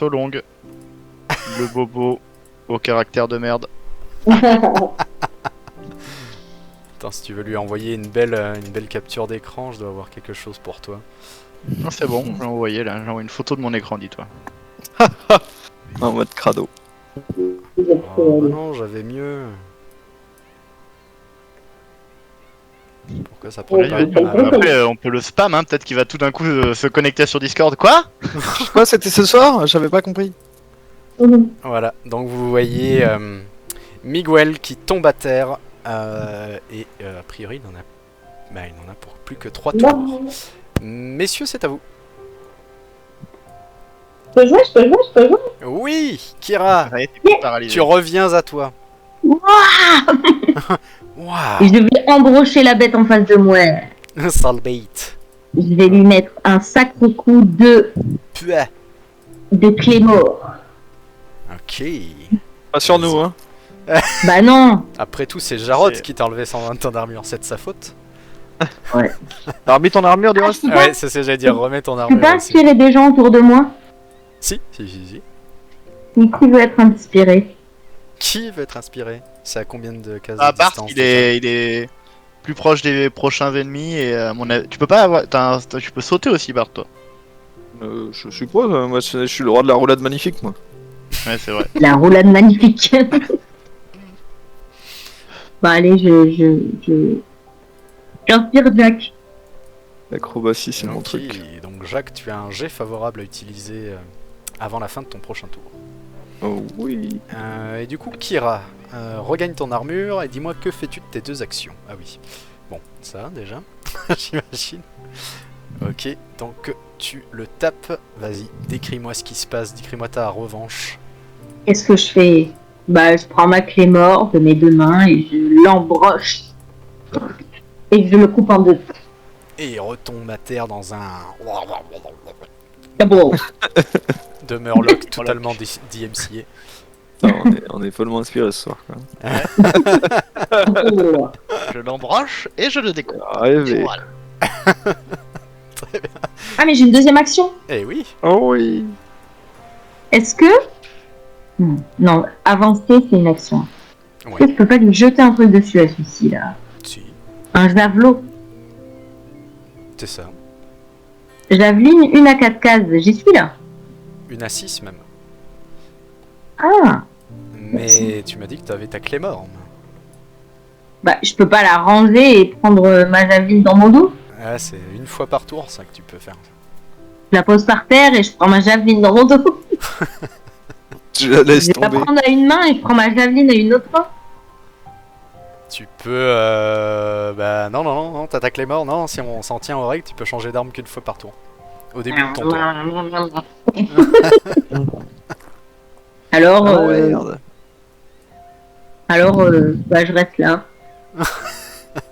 Solong, le bobo au caractère de merde. Attends, si tu veux lui envoyer une belle capture d'écran, je dois avoir quelque chose pour toi. Non, c'est bon, j'ai envoyé là, j'ai envoyé une photo de mon écran, dis-toi. En mode crado. Oh, bah non, j'avais mieux. Pourquoi ça prend Ouais, pas ouais. Après, on peut le spam, hein, peut-être qu'il va tout d'un coup se connecter sur Discord. Quoi? Quoi, c'était ce soir? J'avais pas compris. Voilà, donc vous voyez Miguel qui tombe à terre et a priori il en a pour plus que 3 tours. Messieurs, c'est à vous. Je peux jouer. Oui, Kira, Ça y est, t'es plus paralysé. tu reviens à toi. Waouh. Waouh, Je vais embrocher la bête en face de moi. sale bait. Je vais lui mettre un sacré coup Puah. de Claymore. Ok. Pas sur nous, hein. Bah non. Après tout, c'est Jarod C'est- qui t'a enlevé 120 points d'armure, c'est de sa faute. Alors, mis ton armure du reste. Ouais, c'est ce que j'allais dire, remets ton Tu peux armure pas aussi. inspirer des gens autour de moi. Si. Qui veut être inspiré? Qui veut être inspiré? C'est à combien de cases Ah, de Bart, distance il est plus proche des prochains ennemis et à mon avis, tu peux pas avoir, tu peux sauter aussi, Bart, toi. Je suppose, moi je suis le roi de la roulade magnifique, moi. Ouais, c'est vrai. La roulade magnifique. Bah allez, j'inspire Jack. L'acrobatie, c'est mon Ok, truc. donc Jacques, tu as un jet favorable à utiliser avant la fin de ton prochain tour. Oh oui. Et du coup, Kira, regagne ton armure et dis-moi que fais-tu de tes 2 actions? Ah oui. Bon, ça déjà, j'imagine. Ok, donc tu le tapes. Vas-y, décris-moi ce qui se passe, décris-moi ta revanche. Qu'est-ce que je fais? Bah, je prends ma clé mort de mes 2 mains et je l'embroche. Et je le coupe en 2. Et il retombe à terre dans un Double. de Murloc totalement DMCA. Non, on est follement inspiré ce soir, quoi. Je l'embroche et je le découpe. Rêvé. Voilà. Très bien. Ah, mais j'ai une deuxième action. Eh oui. Oh oui. Est-ce que... Non, avancer, c'est une action. Est-ce Ouais. que je peux pas lui jeter un truc dessus à celui-ci, là? Si, Un javelot. c'est ça. Javeline, une à 4 cases. J'y suis, là. Une à 6 même. Ah. Mais tu m'as dit que tu avais ta clé mort en main. Bah, je peux pas la ranger et prendre ma javeline dans mon dos. Ah, c'est une fois par tour ça que tu peux faire. Je la pose par terre et je prends ma javeline dans mon dos. Tu la laisses Je vais la tomber. prendre à une main et je prends ma javeline à une autre main. Tu peux... Bah non, t'as ta clé mort. Non, si on s'en tient aux règles, tu peux changer d'arme qu'une fois par tour. Au début de ton tour. Alors, Oh merde. bah, je reste là.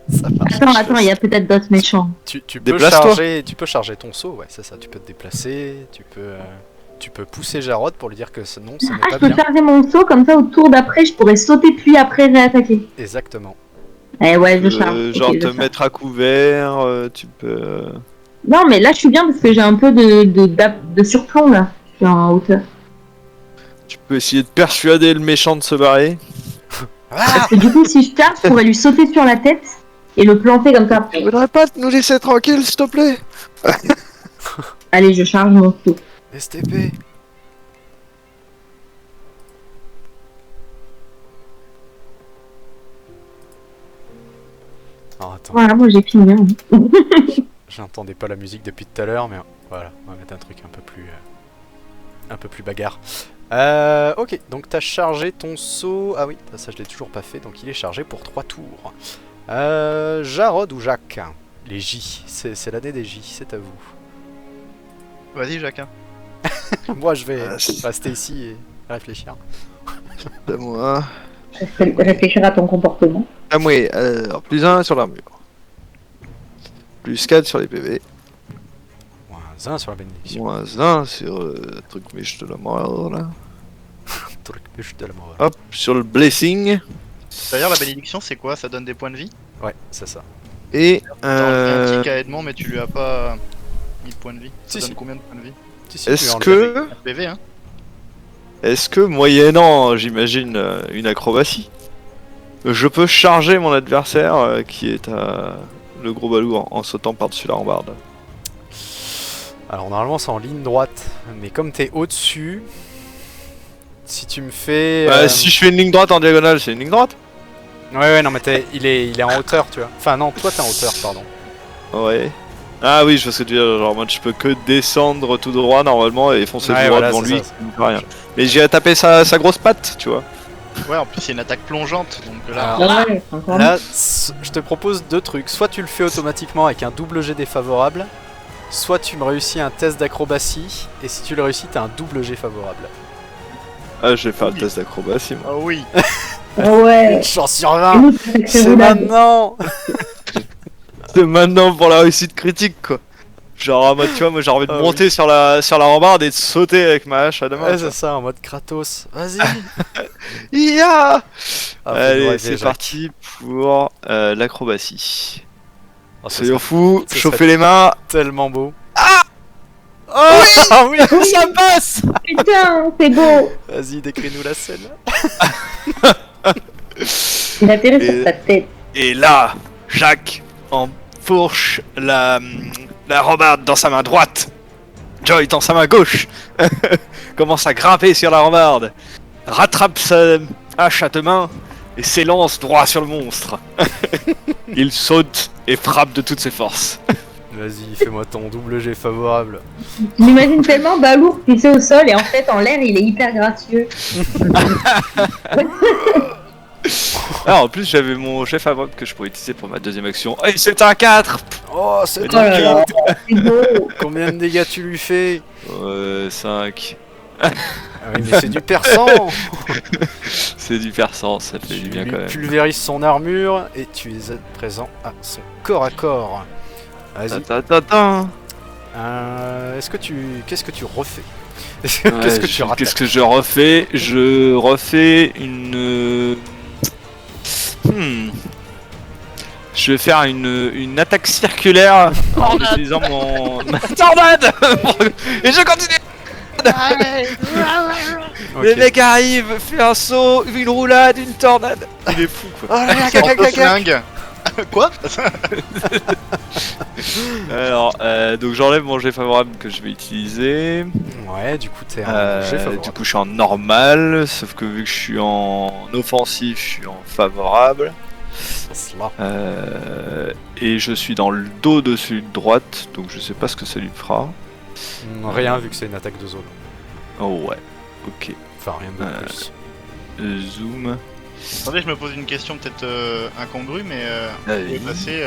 Ça marche. Attends, il y a peut-être d'autres méchants. Tu peux Déplace-toi. tu peux charger ton saut, ouais, c'est ça. Tu peux te déplacer, tu peux pousser Jarod pour lui dire que non, ce n'est Ah, pas je peux bien. charger mon saut, comme ça, au tour d'après, je pourrais sauter puis après réattaquer. Exactement. Eh ouais, je charge. Genre Ok, je te charge. mettre à couvert, tu peux... Non, mais là, je suis bien parce que j'ai un peu de surplomb, là. Je suis en hauteur. Tu peux essayer de persuader le méchant de se barrer. Ah Parce que du coup, si je charge, je pourrais lui sauter sur la tête et le planter comme ça. Tu voudrais pas nous laisser tranquille, s'il te plaît? Allez, je charge mon saut. STP. Oh, attends, Voilà, moi j'ai fini. Hein. j'entendais pas la musique depuis tout à l'heure, mais voilà, on va mettre un truc un peu plus bagarre. Ok, donc t'as chargé ton saut. Ah oui, ça je l'ai toujours pas fait, donc il est chargé pour 3 tours. Jarod ou Jacques? Les J, c'est l'année des J, c'est à vous. Vas-y, Jacques. Hein. Moi je vais Ah, rester ici et réfléchir. C'est moi. Réfléchir à ton comportement. Ah oui, alors plus 1 sur l'armure. Plus 4 sur les PV. Moins 1 sur la bénédiction. Moins 1 sur le truc mèche de la mort là. Truc bûche de la mort. Hop, sur le blessing. D'ailleurs, la bénédiction, c'est quoi? Ça donne des points de vie? Ouais, c'est ça. Et T'as enlevé un tic à Edmond, mais tu lui as pas mis de points de vie. Ça Si, donne si. combien de points de vie? Si, si, tu est-ce lui as enlevé. que... Un PV, hein? est-ce que moyennant, j'imagine, une acrobatie, je peux charger mon adversaire qui est le gros balou en sautant par-dessus la rambarde? Alors normalement c'est en ligne droite, mais comme t'es au-dessus, si tu me fais... Si je fais une ligne droite en diagonale, c'est une ligne droite? Ouais non mais il est en hauteur tu vois. Enfin non, toi t'es en hauteur pardon. Ouais. Ah oui, je vois ce que tu veux dire, genre moi je peux que descendre tout droit normalement et foncer tout droit voilà, devant c'est lui, ça. ça ne fait rien. Mais j'ai tapé sa grosse patte, tu vois. Ouais, en plus c'est une attaque plongeante, donc là... Alors, Ouais, encore là, je te propose deux trucs. Soit tu le fais automatiquement avec un double jet défavorable, soit tu me réussis un test d'acrobatie, et si tu le réussis, t'as un double jet favorable. Ah, je vais faire le test d'acrobatie moi. Oh oui. Ouais. Une chance sur Et 20. nous, ça fait C'est roulade. maintenant. C'est maintenant pour la réussite critique quoi. Genre en mode tu vois, moi j'ai envie de Ah monter sur la rambarde et de sauter avec ma hache à deux mains. Ouais, tu vois. c'est ça, en mode Kratos. Vas-y. Ya Ah, fais-nous Allez, rêver, c'est Jacques. parti pour l'acrobatie. Oh, ça Soyons serait fous, ce chauffez serait- les mains. tellement beau. Oh oui, Ça passe. Putain, c'est beau. Vas-y, décris-nous la scène. Il atterrit Et- sur sa tête. Et là, Jacques enfourche la rambarde dans sa main droite. Joy dans sa main gauche commence à grimper sur la rambarde, rattrape sa hache à deux mains et s'élance droit sur le monstre. Il saute et frappe de toutes ses forces. Vas-y, fais-moi ton double jet favorable. Je l'imagine tellement balourd glissé au sol et en fait en l'air il est hyper gracieux. Ah, en plus j'avais mon chef favorable que je pourrais utiliser pour ma deuxième action. Et c'est un 4. Oh, c'est Oh là là, c'est beau. Combien de dégâts tu lui fais? 5. Ah oui, mais c'est du perçant. C'est du perçant, ça fait Tu du bien lui quand même. pulvérises son armure et tu es à présent à son corps à corps. Vas-y. Ta-ta-ta-ta. Qu'est-ce que tu refais? Ouais, Qu'est-ce que tu rates? Qu'est-ce que je refais? Je refais une... Je vais faire une attaque circulaire en utilisant mon... ma tornade. Et je continue. Ok. Le mec arrive, fait un saut, une roulade, une tornade. Il est fou quoi. Ah, là, Sort de flingue. Quoi? Alors, donc j'enlève mon jet favorable que je vais utiliser. Ouais, du coup, t'es un jet favorable. Du coup, je suis en normal, sauf que vu que je suis en offensif, je suis en favorable. Cela. Et je suis dans le dos de celui de droite, donc je sais pas ce que ça lui fera. Rien vu que c'est une attaque de zone. Oh ouais, ok. Enfin, rien de plus. Zoom. Attendez, je me pose une question peut-être incongrue, mais où Allez. est passé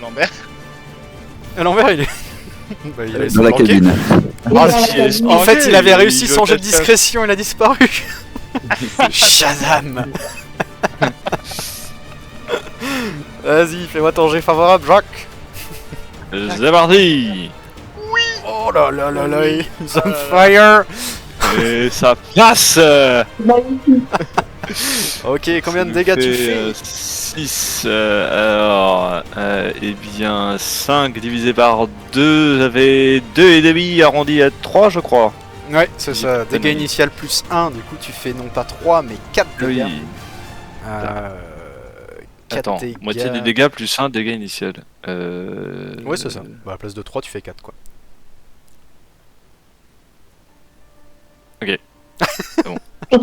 Lambert? À l'envers, il est. Bah, il est Dans la planqué. cabine. Il est Ah, dans la si, cabine. En fait, il avait réussi Il son veut jet de peut-être faire- discrétion, il a disparu. Shazam. Vas-y, fais-moi ton jet favorable, Jacques. C'est parti. Oh là là là là, he's on fire. Et ça passe. Magnifique. Ok, combien de dégâts tu fais 6. Alors, eh bien, 5 divisé par 2, ça fait 2,5 arrondi à 3, je crois. Ouais, c'est ça. Oui. Dégâts initial plus 1, du coup tu fais non pas 3 mais 4 dégâts. Oui. Euh, 4 Attends, dégâts. moitié des dégâts plus 1 dégât initial. Ouais, c'est ça. Bah, à la place de 3, tu fais 4 quoi.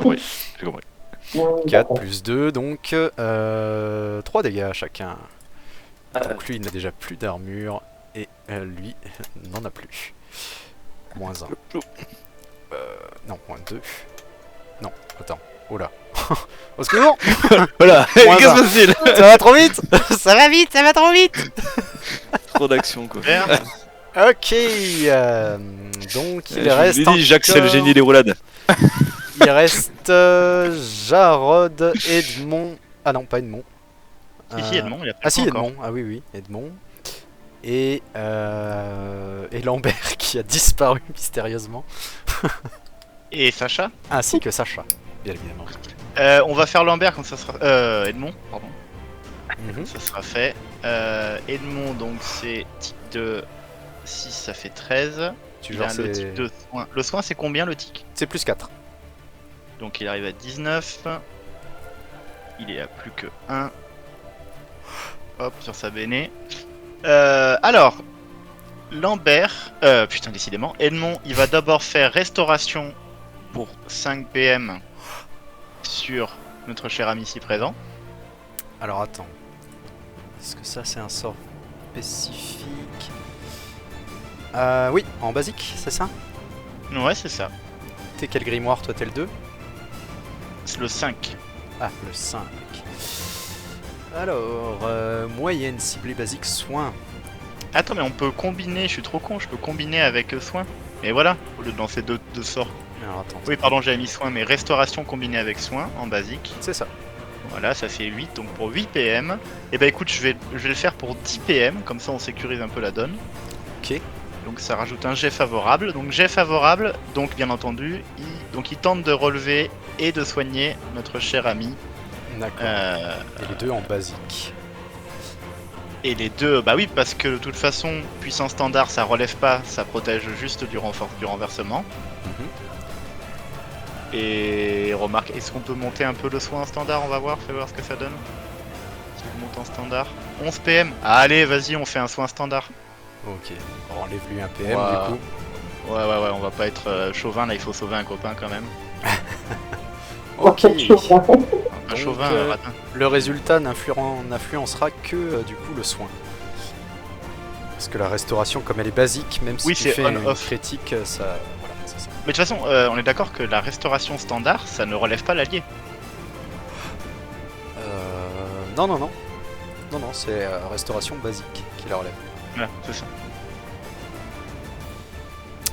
Oui, j'ai compris. 4 plus 2, donc 3 dégâts chacun. Donc lui il n'a déjà plus d'armure et lui n'en a plus. Moins 1. Non, moins 2. Non, attends. Oh là. Au secours. Voilà, Moins qu'est-ce un. que c'est Ça va trop vite. Ça va vite, ça va trop vite. Trop d'action quoi. Lambert. Ok, donc il Je reste vous l'ai dit, Jacques c'est le encore- génie des roulades. Il reste Jarod, Edmond. Ah non, pas Edmond. Ici, Edmond, il a Ah si, encore. Edmond. Ah oui, oui, Edmond. Et Lambert qui a disparu mystérieusement. Et Sacha. Ainsi que Sacha, bien évidemment. On va faire Lambert quand ça sera... Edmond, pardon. Mhm. Ça sera fait. Edmond, donc c'est type de 6, ça fait 13. Tu Il a genre le c'est... tic de soin. Le soin, c'est combien le tic? C'est plus 4. Donc il arrive à 19. Il est à plus que 1. Hop, sur sa béné. Alors, Lambert, putain, décidément, Edmond, il va d'abord faire restauration pour 5 PM sur notre cher ami ici présent. Alors attends. Est-ce que ça c'est un sort spécifique? Oui, en basique, c'est ça? Ouais, c'est ça. T'es quel grimoire? Toi t'es le 2? C'est le 5. Ah, le 5. Alors, moyenne, ciblée, basique, soin. Attends, mais on peut combiner, je suis trop con, je peux combiner avec soin. Et voilà, au lieu de lancer deux sorts. Alors attends, Oui, pardon, j'avais mis soin, mais restauration combinée avec soin en basique. c'est ça. Voilà, ça fait 8, donc pour 8 PM. Et bah écoute, je vais le faire pour 10 PM, comme ça on sécurise un peu la donne. Ok. Donc ça rajoute un jet favorable. Donc jet favorable, donc bien entendu, il tente de relever et de soigner notre cher ami. D'accord. Et les deux en basique. Et les deux, bah oui, parce que de toute façon, puissance standard, ça relève pas, ça protège juste du renversement. Mhm. Et remarque, est-ce qu'on peut monter un peu le soin en standard? On va voir, fais voir ce que ça donne. Si on monte en standard. 11 PM. Allez, vas-y, on fait un soin standard. Ok. On enlève lui un PM Ouah. du coup. Ouais, on va pas être chauvin, là, il faut sauver un copain quand même. Ok. En fait, chaud, hein. Un Donc, chauvin, ratin. Le résultat n'influencera que du coup le soin. Parce que la restauration, comme elle est basique, même si Oui, tu c'est fais une on-off. critique, ça. Voilà, c'est ça. Mais de toute façon, on est d'accord que la restauration standard, ça ne relève pas l'allié. Non, non, non. Non, non, c'est restauration basique qui la relève. Voilà, c'est ça.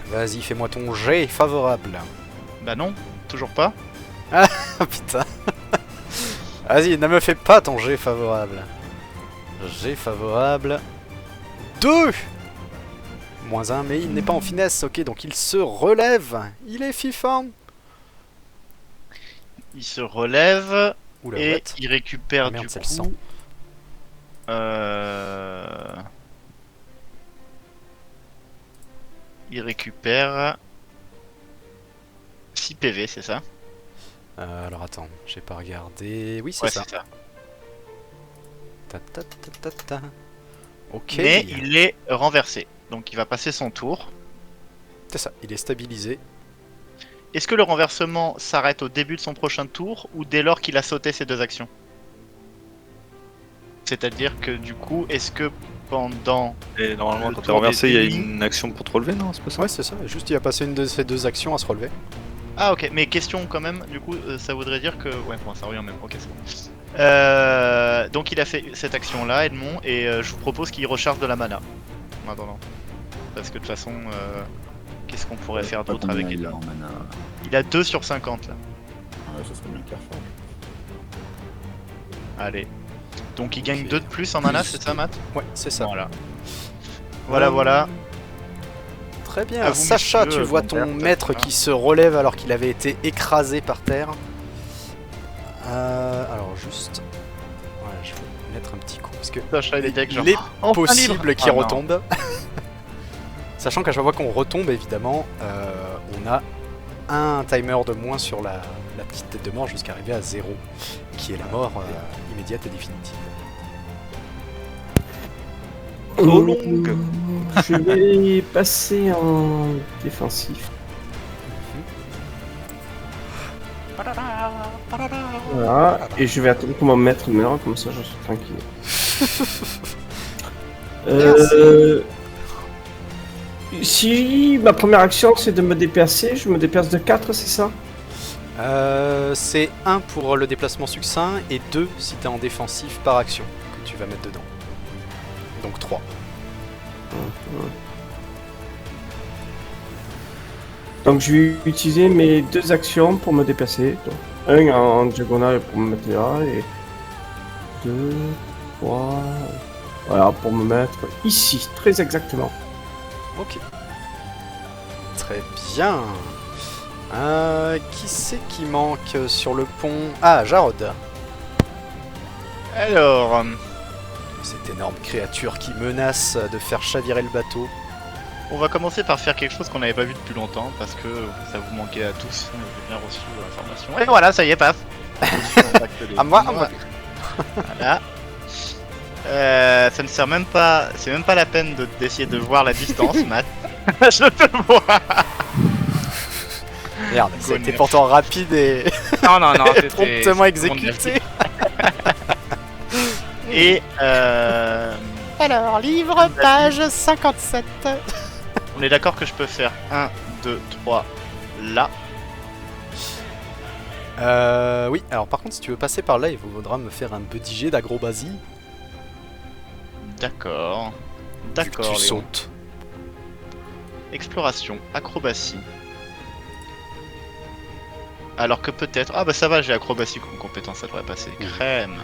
Vas-y, fais-moi ton jet favorable. Bah non, toujours pas. Ah putain. Vas-y, ne me fais pas ton jet favorable. Jet favorable. 2 -1, mais il n'est pas en finesse. Ok, donc il se relève. Il est fifant. Il se relève Oula, et what? il récupère Ah, merde, du c'est le coup... sang. Il récupère 6 PV, c'est ça? Alors attends, j'ai pas regardé. Oui, c'est Ouais, ça. c'est ça. Ta, ta, ta, ta, ta. Ok. Mais il est renversé, donc il va passer son tour. C'est ça, il est stabilisé. Est-ce que le renversement s'arrête au début de son prochain tour ou dès lors qu'il a sauté ses 2 actions? C'est-à-dire que du coup, est-ce que pendant... Et normalement, Le quand t'es tour renversé, il y a des une action pour te relever, non? C'est pas ça? Ouais, c'est ça. Juste, il a passé une de ses 2 actions à se relever. Ah ok, mais question quand même, du coup, ça voudrait dire que... Ouais, bon, ça revient même, ok, c'est bon. Donc il a fait cette action-là, Edmond, et je vous propose qu'il recharge de la mana. En attendant. Parce que de toute façon, qu'est-ce qu'on pourrait faire d'autre avec il Edmond? en mana. Il a 2 sur 50 là. Ouais, ça serait bien qu'il reforge. Allez. Donc il gagne Ok. 2 de plus en mana, c'est ça, Matt? Ouais, c'est ça. Voilà. Voilà. Très bien. À vous, Sacha, messieurs, tu vois Lambert, ton peut-être, maître hein. qui se relève alors qu'il avait été écrasé par terre. Alors juste... Ouais, je vais mettre un petit coup parce que Sacha, il est avec genre... il est Enfin possible libre. qu'il Ah, non. retombe. Sachant qu'à chaque fois qu'on retombe, évidemment, on a un timer de moins sur la petite tête de mort jusqu'à arriver à 0, qui est la mort immédiate et définitive. Trop longue. Je vais passer en défensif. Voilà, et je vais attendre que mon maître meure, comme ça je suis tranquille. Si ma première action c'est de me déplacer, je me déplace de 4, c'est ça? C'est 1 pour le déplacement succinct et 2 si t'es en défensif par action que tu vas mettre dedans. Donc 3. Donc je vais utiliser mes 2 actions pour me déplacer. Donc, un en diagonale pour me mettre là et 2, 3, voilà pour me mettre ici, très exactement. Ok. Très bien. Qui c'est qui manque sur le pont? Ah, Jarod. Alors... Cette énorme créature qui menace de faire chavirer le bateau. On va commencer par faire quelque chose qu'on n'avait pas vu depuis longtemps parce que ça vous manquait à tous. J'ai bien reçu l'information. Et voilà, ça y est, paf. À moi, à moi. Voilà. Ça ne sert même pas. C'est même pas la peine d'essayer de voir la distance, Matt. Je te vois. Merde, c'était pourtant rapide et Non, non, non. et promptement exécuté. Et Alors, livre, page 57. on est d'accord que je peux faire 1, 2, 3 là. Oui, alors par contre, si tu veux passer par là, il vous faudra me faire un petit jet d'agrobasie. D'accord. Vu que D'accord. tu Léon. sautes. Exploration, acrobatie. Alors que peut-être. Ah bah ça va, j'ai acrobatie comme compétence, ça devrait passer. Crème.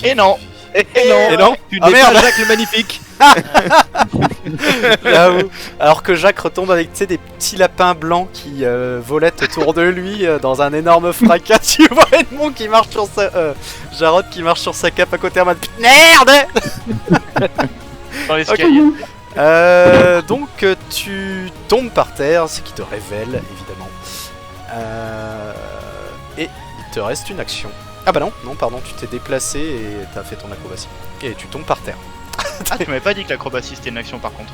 Et non. Et non, Et non. tu Ah, n'es merde. pas Jacques le Magnifique. J'avoue. Alors que Jacques retombe avec, tu sais, des petits lapins blancs qui volettent autour de lui dans un énorme fracas. Tu vois Edmond qui marche sur sa... Jarod qui marche sur sa cape à côté en mode merde. Dans l'escalier. Donc tu tombes par terre, ce qui te révèle évidemment. Et il te reste une action. Ah bah non, non pardon, tu t'es déplacé et t'as fait ton acrobatie. Et tu tombes par terre. Ah, tu m'avais pas dit que l'acrobatie c'était une action par contre.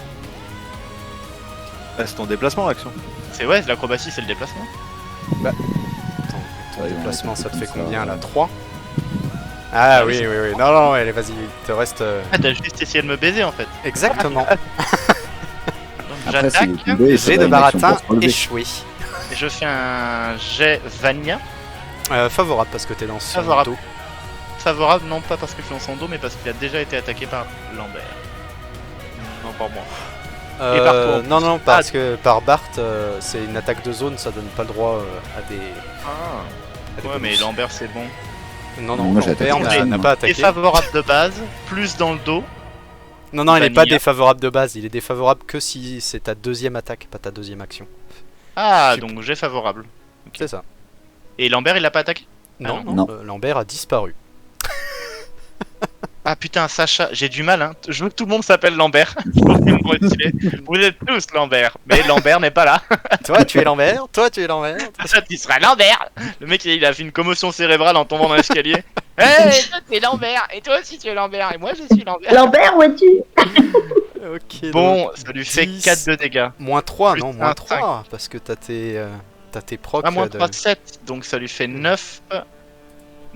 C'est ton déplacement, l'action. C'est ouais, l'acrobatie c'est le déplacement. Ton Ouais, déplacement ça te fait ça, combien là? ouais. 3 Ah Ah, oui, oui, oui, oui. Non, non, allez, vas-y, il te reste... Ah, t'as juste essayé de me baiser en fait. Exactement. Donc Après, j'attaque s'il est tombé, ça Jet va de une action baratin pour se relever. échoué. et je fais un jet Vania. Favorable parce que t'es dans son Favorable. dos. Favorable, non pas parce que je suis dans son dos, mais parce qu'il a déjà été attaqué par Lambert. Non, par moi. Et par toi, en plus. Non, non, parce que par Bart, c'est une attaque de zone, ça donne pas le droit à des... Ah. à des Ouais, mais bonus. Lambert c'est bon. Non, non, Moi, j'ai Lambert attaqué. n'a pas attaqué. Défavorable de base, plus dans le dos. Non, non, il est pas Vanilla. défavorable de base, il est défavorable que si c'est ta deuxième attaque, pas ta deuxième action. Ah, Super. donc j'ai favorable. C'est ça. Et Lambert il l'a pas attaqué? Non, Ah non, non. Lambert a disparu. Ah putain, Sacha, j'ai du mal hein. Je veux que tout le monde s'appelle Lambert. Pour me retirer. Vous êtes tous Lambert, mais Lambert n'est pas là. Toi, tu es Lambert, toi, tu es Lambert. Ça, tu seras Lambert. Le mec il a fait une commotion cérébrale en tombant dans l'escalier. Hey, toi t'es Lambert, et toi aussi tu es Lambert, et moi je suis Lambert. Lambert, où es-tu? Ok, donc, Bon, ça lui fait 10. 4 de dégâts. moins 3, plus non, un, moins 3, parce que t'as tes procs. Ah, moins de- 3, 7. Donc ça lui fait 9.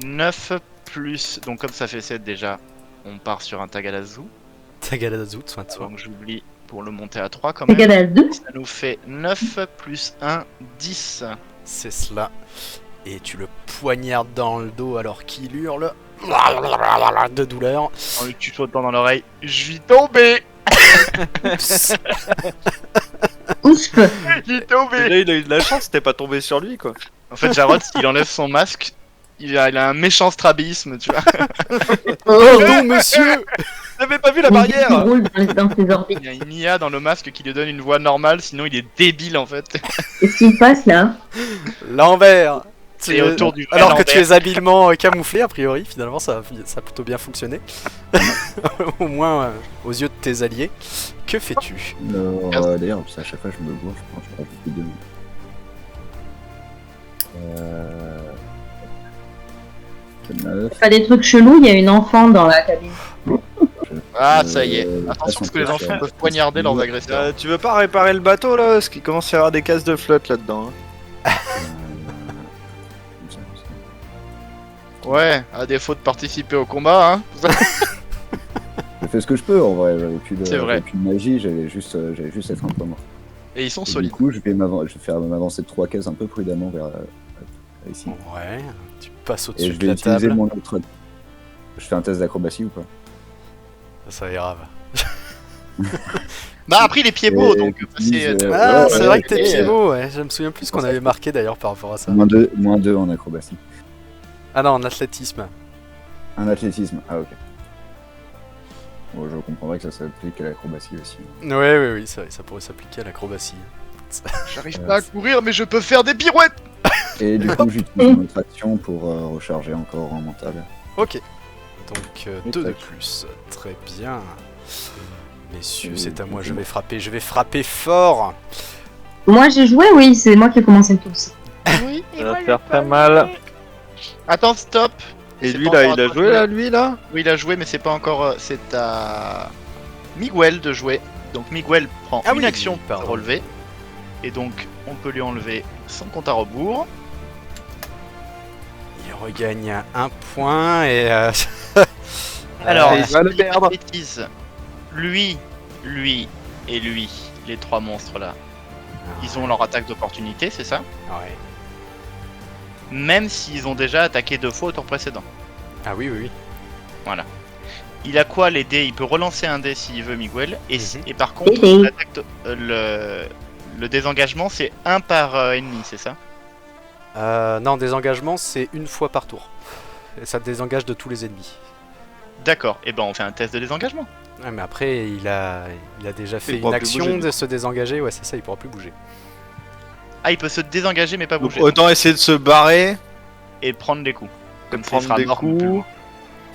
9 plus. Donc comme ça fait 7 déjà, on part sur un Tagalazu. Tagalazout, soin de soi. Donc j'oublie pour le monter à 3 quand même. Regarde à 2. Ça nous fait 9 plus 1, 10. C'est cela. Et tu le poignardes dans le dos alors qu'il hurle de douleur. En lui tutotant dans l'oreille. Je suis tombé. Ouf. Je suis tombé. Là, il a eu de la chance, t'es pas tombé sur lui, quoi. En fait, Jarod, il enlève son masque. Il a un méchant strabisme, tu vois. Oh, Non, monsieur. J'avais pas vu la Qui barrière. roule dans ses orbites. Il y a une IA dans le masque qui lui donne une voix normale, sinon il est débile en fait. Qu'est-ce qu'il passe là? L'envers. C'est autour du vrai Alors que Lambert. tu es habilement camouflé, a priori, finalement, ça a plutôt bien fonctionné. Au moins aux yeux de tes alliés. Que fais-tu? Alors, d'ailleurs, à chaque fois je me vois, je pense que je rajoute plus de Pas des trucs chelous, il y a une enfant dans la cabine. Ah, ça y est. Euh, Attention parce que les passe, enfants peuvent poignarder leurs agresseurs. Tu veux pas réparer le bateau, là? Parce qu'il commence à y avoir des cases de flotte là-dedans. Hein. Ouais, à défaut de participer au combat, hein. Je fais ce que je peux en vrai, j'avais C'est vrai. aucune magie, j'allais juste être un peu mort. Et ils sont Et du solides. coup, je vais faire m'avancer de 3 cases un peu prudemment vers ici. Ouais, tu passes Et au-dessus je de vais la utiliser table. mon autre. Je fais un test d'acrobatie ou pas? Ça ira. Bah après il est pied beau Et donc j'utilise, c'est. Ah, ouais, c'est ouais, vrai que t'es et, pied beau, ouais. Je me souviens plus ce qu'on avait marqué d'ailleurs par rapport à ça. moins 2 en acrobatie. Ah non, en athlétisme. Un athlétisme, ah ok. Bon, je comprendrais que ça s'applique à l'acrobatie aussi. Oui, ça pourrait s'appliquer à l'acrobatie. J'arrive pas à courir mais je peux faire des pirouettes. Et du coup, j'utilise une autre action pour recharger encore en mental. Ok. Donc 2 de Tac. plus. Très bien. Messieurs, c'est à moi, je vais frapper fort. Moi j'ai joué, oui, c'est moi qui ai commencé le tour aussi. Oui, Ça va faire très mal. Attends, stop. Et C'est lui pas là, encore il à a toi joué de là, lui là? Oui, il a joué, mais c'est pas encore. C'est à Miguel de jouer. Donc Miguel prend Ah une oui, action pour pardon. relever. Et donc, on peut lui enlever son compte à rebours. Il regagne un point et... Alors, il va le si je dis pas de perdre. bêtises, lui et lui, les trois monstres là, ils ont leur attaque d'opportunité, c'est ça? Ouais. Même s'ils ont déjà attaqué 2 fois au tour précédent. Ah oui, oui, oui. Il a quoi les dés? Il peut relancer un dé s'il veut, Miguel. Et, Mhm. et par contre, Mhm. l'attaque le désengagement, c'est 1 par ennemi, c'est ça? Non, désengagement, c'est une fois par tour. Et ça te désengage de tous les ennemis. D'accord, et ben on fait un test de désengagement. Ouais, mais après, il a déjà fait une pourra plus action bouger, de se désengager. Ouais, c'est ça, il pourra plus bouger. Ah, il peut se désengager mais pas Donc bouger. autant essayer de se barrer, Et prendre des coups. Comme ça, il prendre sera des mort, mais plus coups. loin.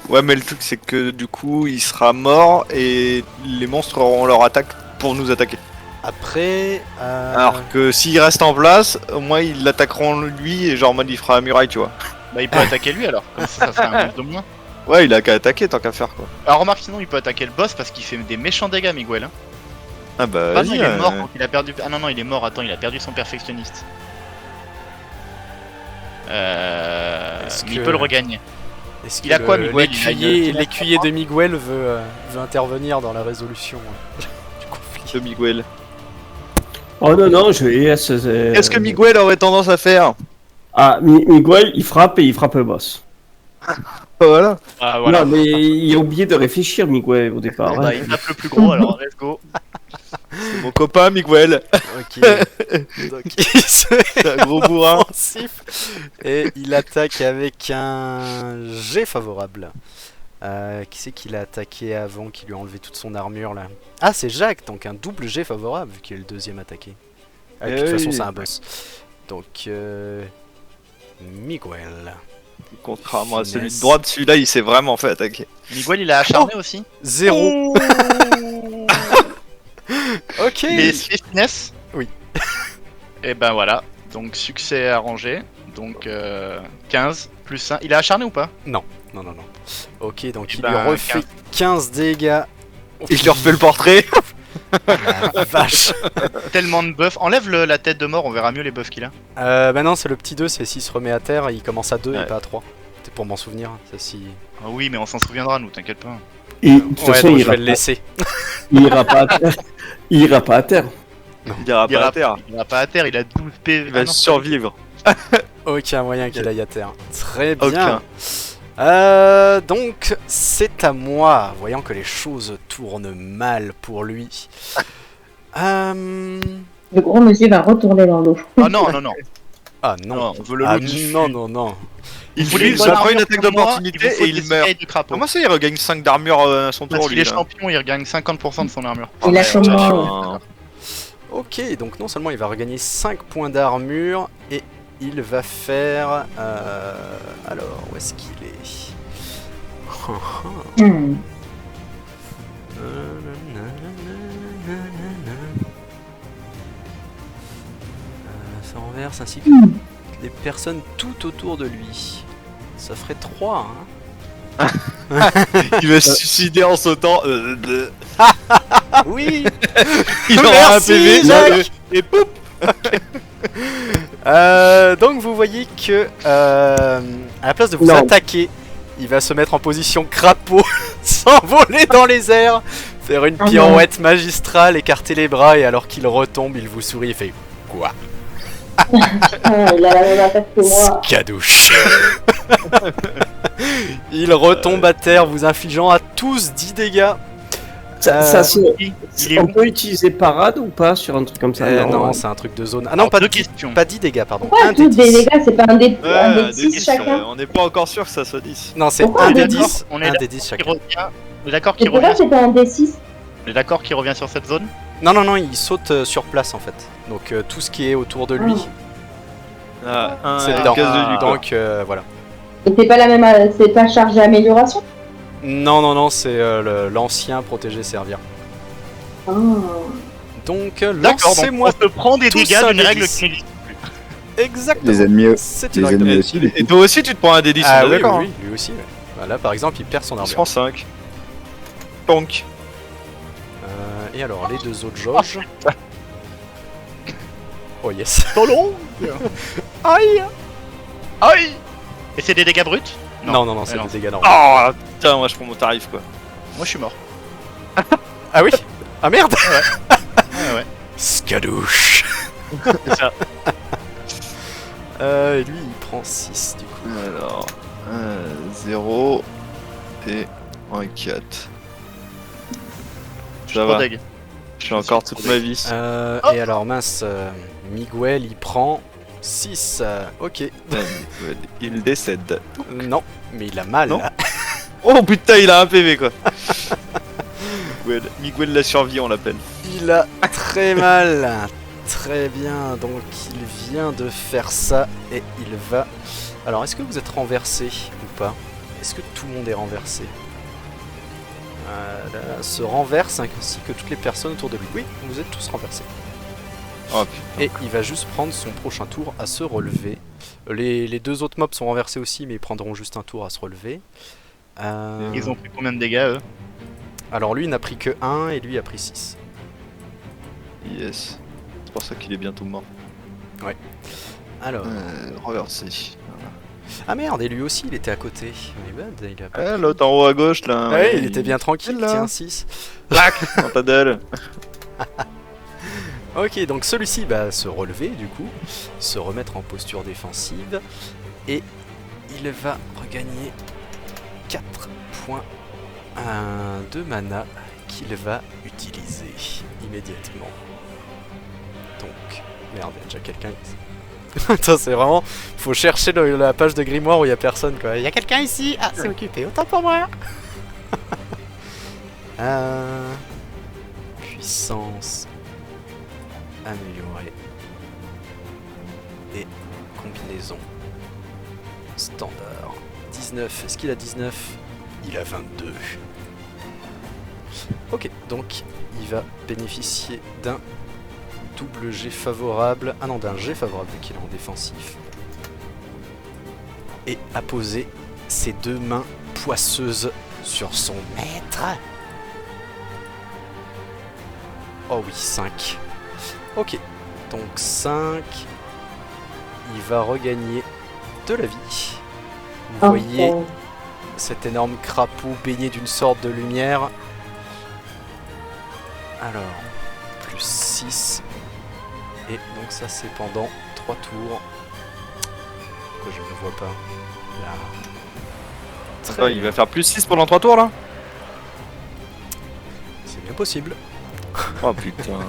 Ouais, mais le truc c'est que du coup il sera mort et les monstres auront leur attaque pour nous attaquer. Après... Alors que s'il reste en place, au moins ils l'attaqueront lui et genre en mode il fera la muraille, tu vois. Bah il peut attaquer lui alors, comme ça fait un plus de moins. Ouais, il a qu'à attaquer tant qu'à faire quoi. Alors remarque, sinon il peut attaquer le boss parce qu'il fait des méchants dégâts, Miguel. Hein. Ah bah Ah non, vas-y. il est mort quand il a perdu. Ah non, non, il est mort, attends, il a perdu son perfectionniste. Est-ce Il que- peut le regagner. Est-ce il a que quoi, Miguel? l'écuyer de Miguel veut intervenir dans la résolution du conflit? de Miguel. Oh non, non, je laisse. Qu'est-ce que Miguel aurait tendance à faire? Ah, Miguel, il frappe et il frappe le boss. Voilà. Ah voilà. Non, mais il a oublié de réfléchir, Miguel, au départ. Bah, hein. il tape le plus gros alors, let's go. C'est mon copain Miguel. Ok. Donc il se C'est un gros bourrin. offensif et il attaque avec un G favorable. Qui c'est qu'il a attaqué avant, qui lui a enlevé toute son armure là? Ah, c'est Jacques, donc un double G favorable vu qu'il est le deuxième attaqué. Ah, et puis, de toute oui. façon, c'est un boss. Donc, Miguel. Contrairement à celui Finesse. de droite, celui-là il s'est vraiment fait attaquer. Miguel il a acharné aussi. 0. Ok. Mais c'est finesse. Oui. Et ben voilà, donc succès arrangé. Donc 15 plus 1. Il a acharné ou pas? Non, non, non. Ok, donc Eh il ben, lui refait 15 dégâts. Et je lui refais le portrait. La vache. Tellement de buffs. Enlève la tête de mort, on verra mieux les buffs qu'il a. Bah non, c'est le petit 2, c'est s'il se remet à terre, il commence à 2 et Ouais. pas à 3. C'est pour m'en souvenir, ça si... Ah oui, mais on s'en souviendra, nous, t'inquiète pas. Et de toute Ouais, façon, donc il je vais ira, le laisser. il ira pas à terre. Il ira pas à terre. Il ira Il pas ira, à terre. il ira pas à terre, il a 12 PV. Il va survivre. Aucun moyen qu'il aille à terre. Très bien. Aucun. Donc, c'est à moi, voyant que les choses tournent mal pour lui. Le gros monsieur va retourner dans l'eau. Ah non, non, non. Ah non. Non, on veut le Ah lot dessus. non, non, non. Il Lui, voulait il une se bonne prend une armure attaque comme moi, d'opportunité il vous faut et il des meurt. écailles de crapaud. Comment ça il regagne 5 d'armure à son Parce tour qu'il lui est là champion, il regagne 50% de son armure. Il a Ouais, comment ouais. Ok, donc non seulement il va regagner 5 points d'armure, et il va faire... alors, où est-ce qu'il est? Hmm. Ça renverse ainsi que les personnes tout autour de lui. Ça ferait 3, hein. Il va se suicider en sautant. Oui. Il aura un Merci, PV. Jacques. Et pouf. Donc vous voyez que à la place de vous Non. attaquer, il va se mettre en position crapaud, s'envoler dans les airs, faire une Oh non. pirouette magistrale, écarter les bras, et alors qu'il retombe, il vous sourit et fait quoi? Ah, il a la même attaque que moi. Scadouche. Il retombe à terre, vous infligeant à tous 10 dégâts. Il est On où? peut utiliser parade ou pas sur un truc comme ça? Non, ouais. c'est un truc de zone. Ah Alors, non, pas deux 10, questions. pas 10 dégâts, pardon. Pourquoi Un des tous des 10. dégâts? C'est pas un des Ouais, 6 chacun? on n'est pas encore sûr que ça soit 10. Non, c'est Pourquoi un on des est 10, On est un là. des 10 Qui chacun. revient. On est d'accord Et qu'il pourquoi revient. c'est pas un D6? On est d'accord qu'il revient sur cette zone. Non, non, non, il saute sur place en fait. Donc tout ce qui est autour de lui, Ah, un c'est et dedans. casse de lui, quoi. Donc voilà. Et c'est pas la même, c'est pas chargé amélioration? Non, non, non, c'est l'ancien protégé servir. Oh. Donc, D'accord, donc lancez-moi on se prend des tous dégâts un d'une des règle 10. qui n'existe plus. exactement. Les ennemis, C'est une les règle de ennemis base. aussi, du Et coup. toi aussi, tu te prends un D10, Ah on est oui, d'accord, oui, lui aussi. Ouais. Voilà, par exemple, il perd son hein. armure. 105. Ponk. Et alors, les deux autres jauges. Oh yes. Trop long. Aïe. Aïe. Et c'est des dégâts bruts? Non, non, non, c'est non. des dégâts normaux. Oh putain, moi je prends mon tarif quoi. Moi je suis mort. Ah oui. Ah merde. Ouais, ouais. Skadouche. C'est ça. Et lui, il prend 6 du coup. Alors, 0 et 1, 4. Je suis Ça trop va, deg. je suis encore toute ma vie. Et alors, mince, Miguel, il prend 6. Ok. Il décède. Non, mais il a mal. Non. Oh putain, il a un PV quoi. Miguel la survie, on l'appelle. Il a très mal. Très bien, donc il vient de faire ça et il va... Alors, est-ce que vous êtes renversé ou pas? Est-ce que tout le monde est renversé? Se renverse ainsi que toutes les personnes autour de lui. Oui, vous êtes tous renversés. Oh putain. Et il va juste prendre son prochain tour à se relever. Les deux autres mobs sont renversés aussi, mais ils prendront juste un tour à se relever. Ils ont pris combien de dégâts eux? Alors lui, il n'a pris que 1 et lui a pris 6. Yes. C'est pour ça qu'il est bientôt mort. Alors... Renversé. Ah merde, et lui aussi, il était à côté. Mais bah, il a pas... L'autre en haut à gauche là. Ouais, il était bien tranquille, là. tiens, 6. Clac dans ta dalle. Ok, donc celui-ci va se relever du coup, se remettre en posture défensive, et il va regagner 4 points de mana qu'il va utiliser immédiatement. Donc, merde, il y a déjà quelqu'un ici. Attends, c'est vraiment... Faut chercher la page de grimoire où il y a personne quoi. Il y a quelqu'un ici. Ah, c'est occupé, autant pour moi. Puissance améliorée et combinaison standard. 19, est-ce qu'il a 19? Il a 22. Ok, donc il va bénéficier d'un double jet favorable. Ah non, d'un jet favorable vu qu'il est en défensif. Et apposer ses deux mains poisseuses sur son maître. Oh oui, 5. Ok, donc 5. Il va regagner de la vie. Vous voyez Oh. cet énorme crapaud baigné d'une sorte de lumière. Alors, plus 6. Et donc ça c'est pendant 3 tours. Pourquoi je ne le vois pas là. Très Attends, il va faire plus 6 pendant 3 tours là. C'est bien possible. Oh putain.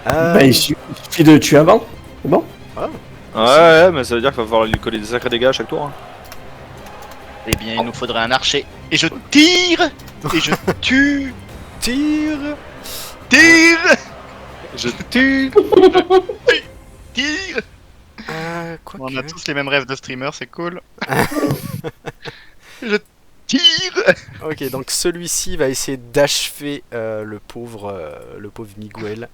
Bah, il suffit de tuer avant. C'est bon? Ouais, mais ça veut dire qu'il va falloir lui coller des sacrés dégâts à chaque tour. Hein. Eh bien, il nous faudrait un archer. Et je tire. Et je tue. Tire. Tire. Je tue. Tire. Quoi On que... a tous les mêmes rêves de streamer, c'est cool. Je tire. Ok, donc celui-ci va essayer d'achever le pauvre Miguel.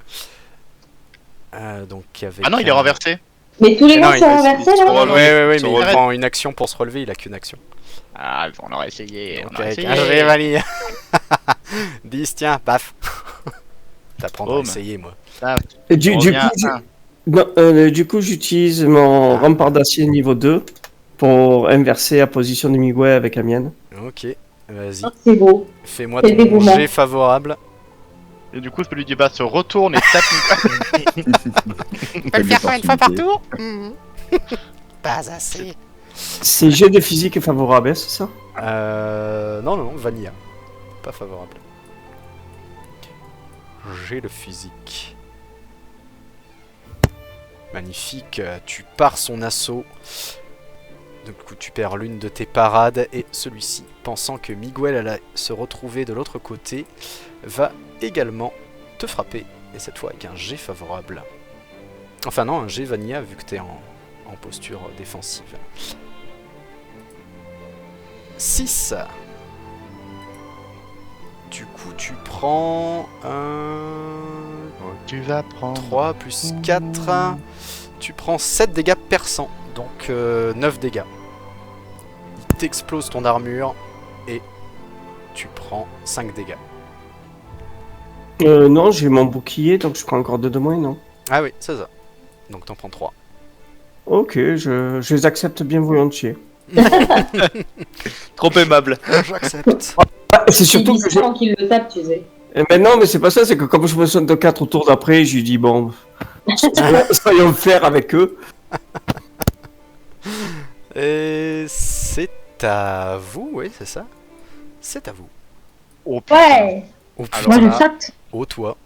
Donc avec Ah non, il est renversé. Mais tous les Non, gens il- sont renversés il- là? il- Ouais, Se mais il relever. prend une action pour se relever, il a qu'une action. Ah, on aurait essayé. Donc On aurait avec essayé. un jet valide. 10, tiens, paf. T'apprendras à Boum. essayer, moi. Et du, On du revient coup, à un. du coup, j'utilise mon rempart d'acier niveau 2 pour inverser la position de Miguel avec la mienne. Ok, vas-y. Oh, c'est beau. Fais-moi Quel ton dévouement. jet favorable. Et du coup, celui du bas se retourne et tape. On peut le faire une fois par tour. Pas assez. C'est jet de physique favorable, hein, c'est ça? Non, vanilla. Pas favorable. J'ai le physique. Magnifique, tu pars son assaut. Du coup, tu perds l'une de tes parades et celui-ci, pensant que Miguel allait se retrouver de l'autre côté, va également te frapper. Et cette fois avec un jet favorable. Enfin non, un jet vanilla vu que t'es en posture défensive. 6. Du coup, tu prends Tu vas prendre. 3 plus 4. Tu prends 7 dégâts perçants. Donc 9 dégâts. Il t'explose ton armure et tu prends 5 dégâts. Non, j'ai mon bouclier, donc je prends encore 2 de moins, non? Ah oui, c'est ça. Donc t'en prends 3. Ok, je les accepte bien volontiers. Trop aimable. J'accepte. C'est surtout que j'ai... Sans qu'il le tape, tu sais. Mais non, mais c'est pas ça, c'est que comme je me sonne de 4 au tour d'après, j'ai dit bon, soyons faire avec eux. Et c'est à vous, oui, c'est ça. C'est à vous. Oh, putain. Ouais. Oh, Alors Moi, je là- saute. oh toi.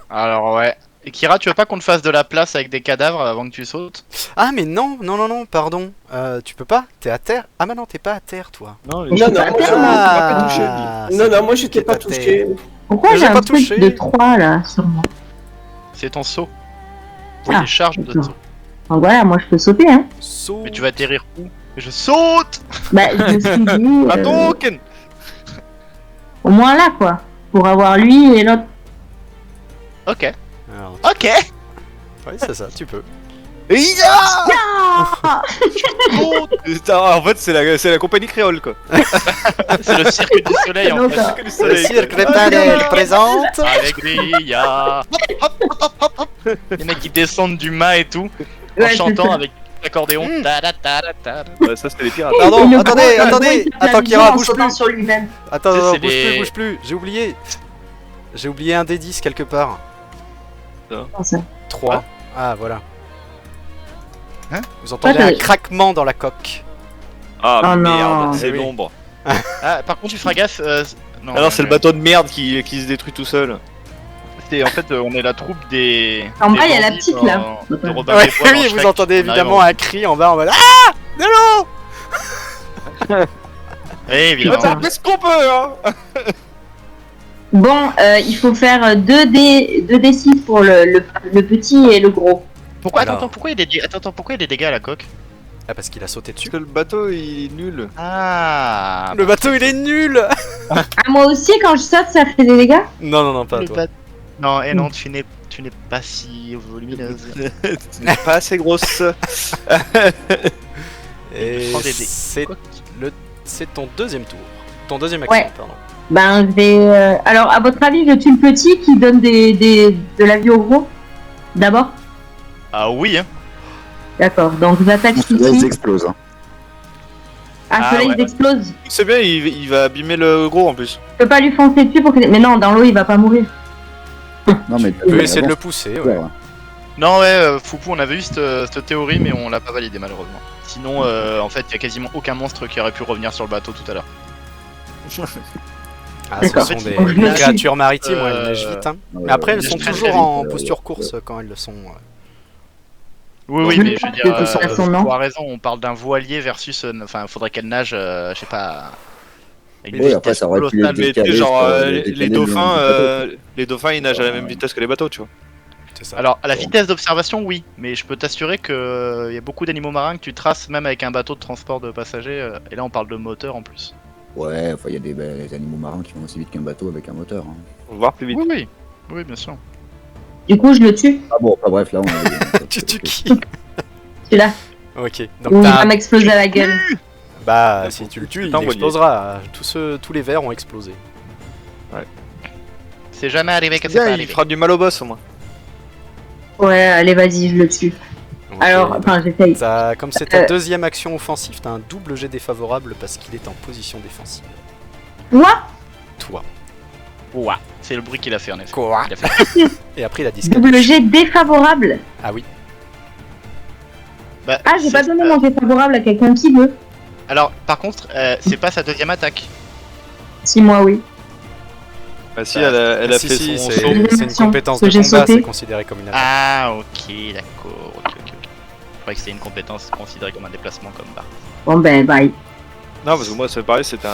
Alors ouais. Et Kira, tu veux pas qu'on te fasse de la place avec des cadavres avant que tu sautes? Ah mais non, pardon. Tu peux pas. T'es à terre. Ah mais non, t'es pas à terre, toi. Non, Non, non, Ah, non, non, moi c'est j'étais pas à terre. touché. Pourquoi Mais j'ai j'ai un pas truc touché. de 3 là sur moi? C'est ton saut. Ah, Les charges de d'accord. saut. Donc voilà, moi je peux sauter, hein. Saut. Mais tu vas atterrir où? Je saute! Bah, je me suis dit. Pas token. Au moins là, quoi. Pour avoir lui et l'autre. Ok. Alors, Ok! oui, c'est ça, tu peux. Et il a Ah Putain, en fait, c'est la compagnie créole, quoi. C'est le cirque du soleil en fait. D'accord. Que du Le soleil, cirque quoi. des planètes présente. Allegria! Les mecs qui descendent du mât et tout, en Ouais, c'est chantant ça. avec l'accordéon. Mm. Ta-da-ta-da-ta. Ouais, ça, c'était les pirates. Pardon, Et le attendez, gros, attendez. il tape la Attends, vision Kira, en bouge sautant plus. sur lui-même. Attends, Ça, c'est bouge des- plus, bouge plus. J'ai oublié. J'ai oublié un D10 quelque part. Comment ça 3. Ah, voilà. Hein Vous entendez Ouais, un t'as- craquement dans la coque. Ah, Oh merde, non. c'est Eh oui. l'ombre. Ah, par contre, tu feras gaffe. Non, Alors, c'est le bateau de merde qui se détruit tout seul. C'est en fait, on est la troupe des. En des bas, il y a la bandits petite, là. de Ouais. Robin Ouais, des Bois dans oui, vous Shrek. entendez On arrive évidemment en- un cri en bas en mode Ah de l'eau. Oui, évidemment. Qu'est-ce qu'on peut, hein? Bon, il faut faire 2d6 pour le petit et le gros. Pourquoi, Alors. attends, pourquoi il y a des dégâts, pourquoi il y a des dégâts à la coque? Ah, parce qu'il a sauté dessus. Parce que le bateau, il est nul. Ah. Le bateau il est nul. Ah, moi aussi, quand je saute, ça fait des dégâts? Non, pas Le toi. bat- Non, et non, tu n'es pas si volumineuse. Tu n'es pas assez grosse. Et Prends des dés. c'est Quoi c'est ton deuxième tour. Ton deuxième action, Ouais. pardon. Ben, je vais. Alors, à votre avis, je tue le petit qui donne de la vie au gros? D'abord? Ah oui, hein. D'accord, donc j'attaque Là, ils ici. explosent. Hein. Ah, Ah, celui-là, ouais. il explose. C'est bien, il va abîmer le gros en plus. Je peux pas lui foncer dessus pour que. Mais non, dans l'eau, il va pas mourir. Non, mais Tu peux essayer de le pousser, ouais. Non, ouais, Foupou, on avait eu cette théorie, mais on l'a pas validée malheureusement. Sinon, en fait, il y a quasiment aucun monstre qui aurait pu revenir sur le bateau tout à l'heure. Ah, ce D'accord. sont des Donc, je le créatures maritimes, ouais, Euh, elles nagent vite. Hein. Ouais, Mais après, elles je sont serais toujours très en vite, posture course quand elles le sont. Oui, Donc, oui, je mais ne je veux pense dire, que de toute façon, non. tu as raison, on parle d'un voilier versus. Enfin, il faudrait qu'elle nage, je sais pas. à une Oui, après, vitesse ça aurait pu colossale. être Mais tu sais, décalé, genre, ça, les décalé dauphins, le bateau. les dauphins, ils nagent à la même vitesse que les bateaux, tu vois. C'est ça. Alors, à la vitesse d'observation, oui, mais je peux t'assurer qu'il y a beaucoup d'animaux marins que tu traces même avec un bateau de transport de passagers, et là on parle de moteur en plus. Ouais, enfin, il y a des animaux marins qui vont aussi vite qu'un bateau avec un moteur. Hein. On va voir plus vite. Oui, oui, oui, bien sûr. Du coup, je le tue. Ah bon, enfin, bref, là, on a... Tu tues qui Celui-là. Ok, Ou donc il t'as va un... m'exploser à la gueule. Bah, Ouais, si pour tu le que tues, tu il t'envoies. explosera. Tous les verres ont explosé. C'est jamais arrivé que c'est Bien, pas il arrivé. fera du mal au boss au moins. Ouais, allez, vas-y, je le tue. Ok, Alors, donc enfin, j'essaye. comme c'est ta Euh. deuxième action offensive, t'as un double jet défavorable parce qu'il est en position défensive. Quoi? Toi. Ouah, c'est le bruit qu'il a fait en effet. Quoi Il a fait- Et après, il a disqualifié. Double jet défavorable. Ah oui. Bah, Ah, j'ai pas c'est- donné mon jet favorable à quelqu'un qui veut. Alors, par contre, c'est pas sa deuxième attaque. Si, moi, oui. Bah si, elle a Ah, si, fait si, son c'est saut. c'est une Action, compétence que de j'ai combat, sauté. c'est considéré comme une attaque. Ah, ok, d'accord. Ok. Je croyais que c'était une compétence considérée comme un déplacement comme barre. Bon, ben, bye. Non, parce que moi, c'est pareil, c'était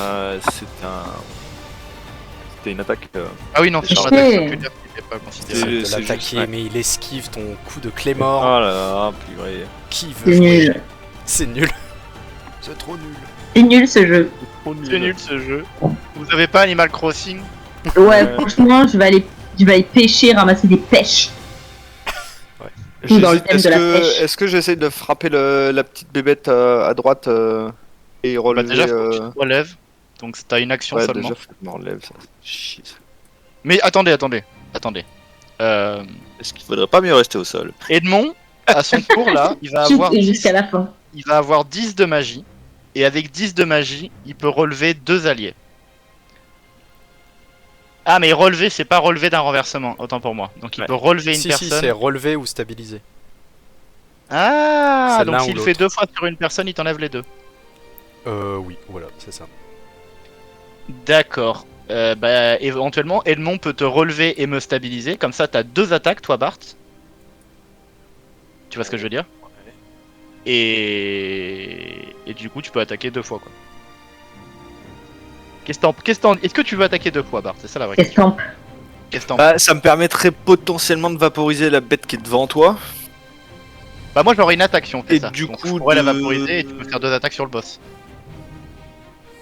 une attaque. Ah oui, non, c'est sur Ok. l'attaque populaire qui n'était pas considéré. Essaye de c'est l'attaquer, juste, ouais. mais il esquive ton coup de Oh Clémor. là là, purée. Qui veut C'est jouer nul. C'est nul. C'est trop nul. C'est nul ce jeu. C'est nul ce jeu. Vous avez pas Animal Crossing? Ouais, franchement, je vais aller pêcher, ramasser des pêches. Tout dans le thème de la pêche. Est-ce que j'essaie de frapper la petite bébête à droite et Bah, relever déjà, faut que tu te relèves. Donc t'as une action ouais, seulement. déjà, faut que je me relève, ça. Shit. Mais attendez. Est-ce qu'il faudrait pas mieux rester au sol? Edmond, à son tour là, il va avoir Et 10, jusqu'à la fin. il va avoir 10 de magie. Et avec 10 de magie, il peut relever 2 alliés. Ah mais relever, c'est pas relever d'un renversement, autant pour moi. Donc il Ouais. peut relever une Si, personne. c'est relevé ou stabilisé. Ah, C'est donc l'un ou s'il l'autre. fait 2 fois sur une personne, il t'enlève les 2. Oui, voilà, c'est ça. D'accord. Bah, éventuellement, Edmond peut te relever et me stabiliser. Comme ça, t'as 2 attaques, toi, Bart. Tu vois ce que je veux dire? Et du coup, tu peux attaquer 2 fois, quoi. Est-ce que tu veux attaquer 2 fois, Bart? C'est ça la vraie question. Estampe. Qu'est-ce que t'en Bah, ça me permettrait potentiellement de vaporiser la bête qui est devant toi. Bah, moi, j'aurais une attaque si on fait Et ça. du Donc, coup, je pourrais la de- vaporiser et tu peux faire 2 attaques sur le boss.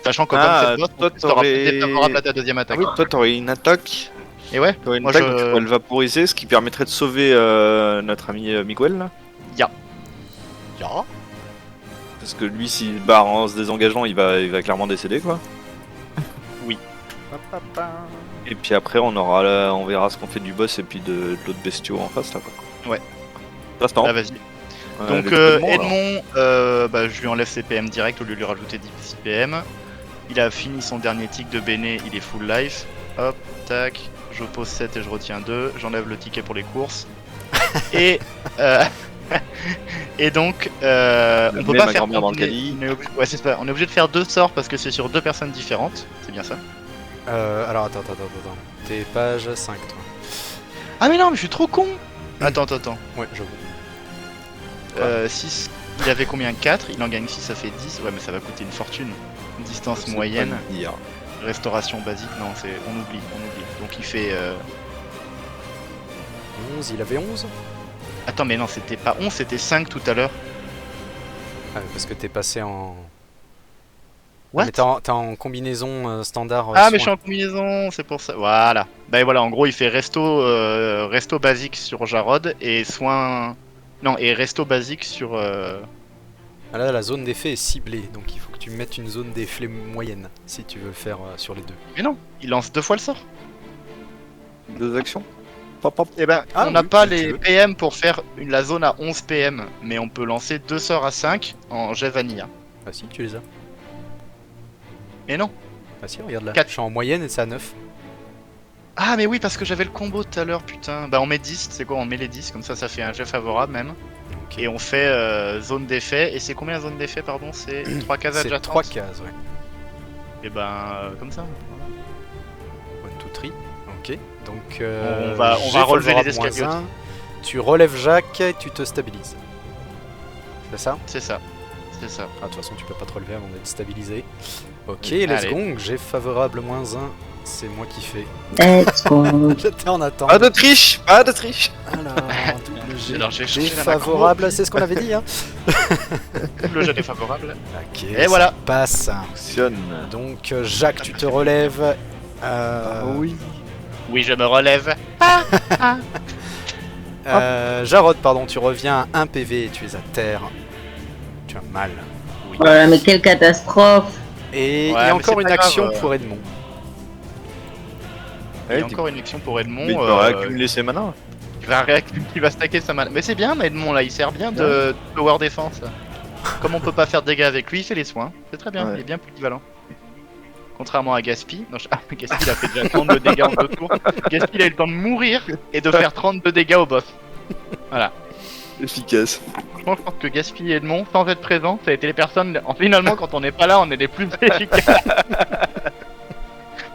Sachant que Ah, comme c'est le boss, toi, en plus, t'auras t'aurais- peut-être défavorable à ta deuxième Ah attaque. oui, toi t'aurais une attaque. Et ouais, T'aurais une moi, attaque, je- donc tu pourrais le vaporiser, ce qui permettrait de sauver notre ami Miguel là. Ya. Parce que lui, s'il barre en se désengageant, il va clairement décéder quoi. Et puis après, on verra ce qu'on fait du boss et puis de l'autre bestiau en face là quoi. Ouais. L'instant. Ah, vas-y. Donc Edmond, bah, je lui enlève ses PM direct au lieu de lui rajouter 10 PM. Il a fini son dernier tic de Béné, il est full life. Hop, tac, je pose 7 et je retiens 2. J'enlève le ticket pour les courses. et et donc, on peut mets pas ma faire grand-mère dans le combiner- caddie. Ouais, c'est ça. On est obligé de faire 2 sorts parce que c'est sur 2 personnes différentes. C'est bien ça. Alors attends. T'es page 5 toi. Ah mais non, mais je suis trop con. Attends. Ouais, j'avoue. 6, il avait combien? 4, il en gagne 6, ça fait 10. Ouais, mais ça va coûter une fortune. Distance C'est moyenne, pas le dire. restauration basique, non, on oublie. Donc il fait. 11, il avait 11. Attends, mais non, c'était pas 11, c'était 5 tout à l'heure. Ah, parce que t'es passé en... What? Ah, mais t'es en combinaison standard. Ah, mais je suis soin. en combinaison, c'est pour ça. Voilà. Bah et voilà, en gros, il fait resto basique sur Jarod et soin. Non, et resto basique sur. Ah, là, la zone d'effet est ciblée, donc il faut que tu mettes une zone d'effet moyenne si tu veux le faire sur les deux. Mais non, il lance 2 fois le sort. 2 actions. Pop, pop. Et ben, Ah, on n'a oui, pas si tu les veux. PM pour faire la zone à 11 PM, mais on peut lancer 2 sorts à 5 en jet vanilla. Ah si, tu les as. Mais non. Ah si, regarde là. Quatre. Je suis en moyenne et c'est à 9. Ah mais oui, parce que j'avais le combo tout à l'heure, putain. Bah on met 10, c'est quoi? On met les 10, comme ça ça fait un jet favorable même. Ok. Et on fait zone d'effet. Et c'est combien la zone d'effet, pardon? C'est 3 cases C'est déjà 3 cases, ouais. Et ben comme ça. 1, 2, 3. Ok. Donc On va jet relever les favorable escaliers -1. Tu relèves Jacques et tu te stabilises. C'est ça? C'est ça. C'est ça. Ah, de toute façon, tu peux pas te relever avant d'être stabilisé. Ok, Oui, let's allez. go. J'ai favorable -1. C'est moi qui fais. Let's go. J'étais en attente. Pas de triche, pas de triche. Alors, double G. Alors, j'ai cherché la Défavorable, c'est ce qu'on avait dit, hein. Le jet est favorable. Ok, Et voilà. passe. Fonctionne. Donc, Jacques, tu te relèves. Oui. Oui, je me relève. Jarod, pardon, tu reviens à 1 PV et tu es à terre. Tu as mal. Voilà, mais quelle catastrophe. Et il y Ouais, a mais encore c'est une pas grave, action pour Edmond. Il y Ouais, a encore une action pour Edmond. Mais il peut réaccumuler ses manas. Il va stacker sa mana. Mais c'est bien, mais Edmond là, il sert bien de power defense. Comme on peut pas faire de dégâts avec lui, il fait les soins. C'est très bien, Ouais. il est bien polyvalent. Contrairement à Gaspi. Non, Gaspi il a fait déjà 32 dégâts en 2 tours. Gaspi il a eu le temps de mourir et de faire 32 dégâts au boss. Efficace. Franchement, je pense que Gaspi et Edmond, sans être présents, ça a été les personnes. Finalement, quand on n'est pas là, on est les plus efficaces.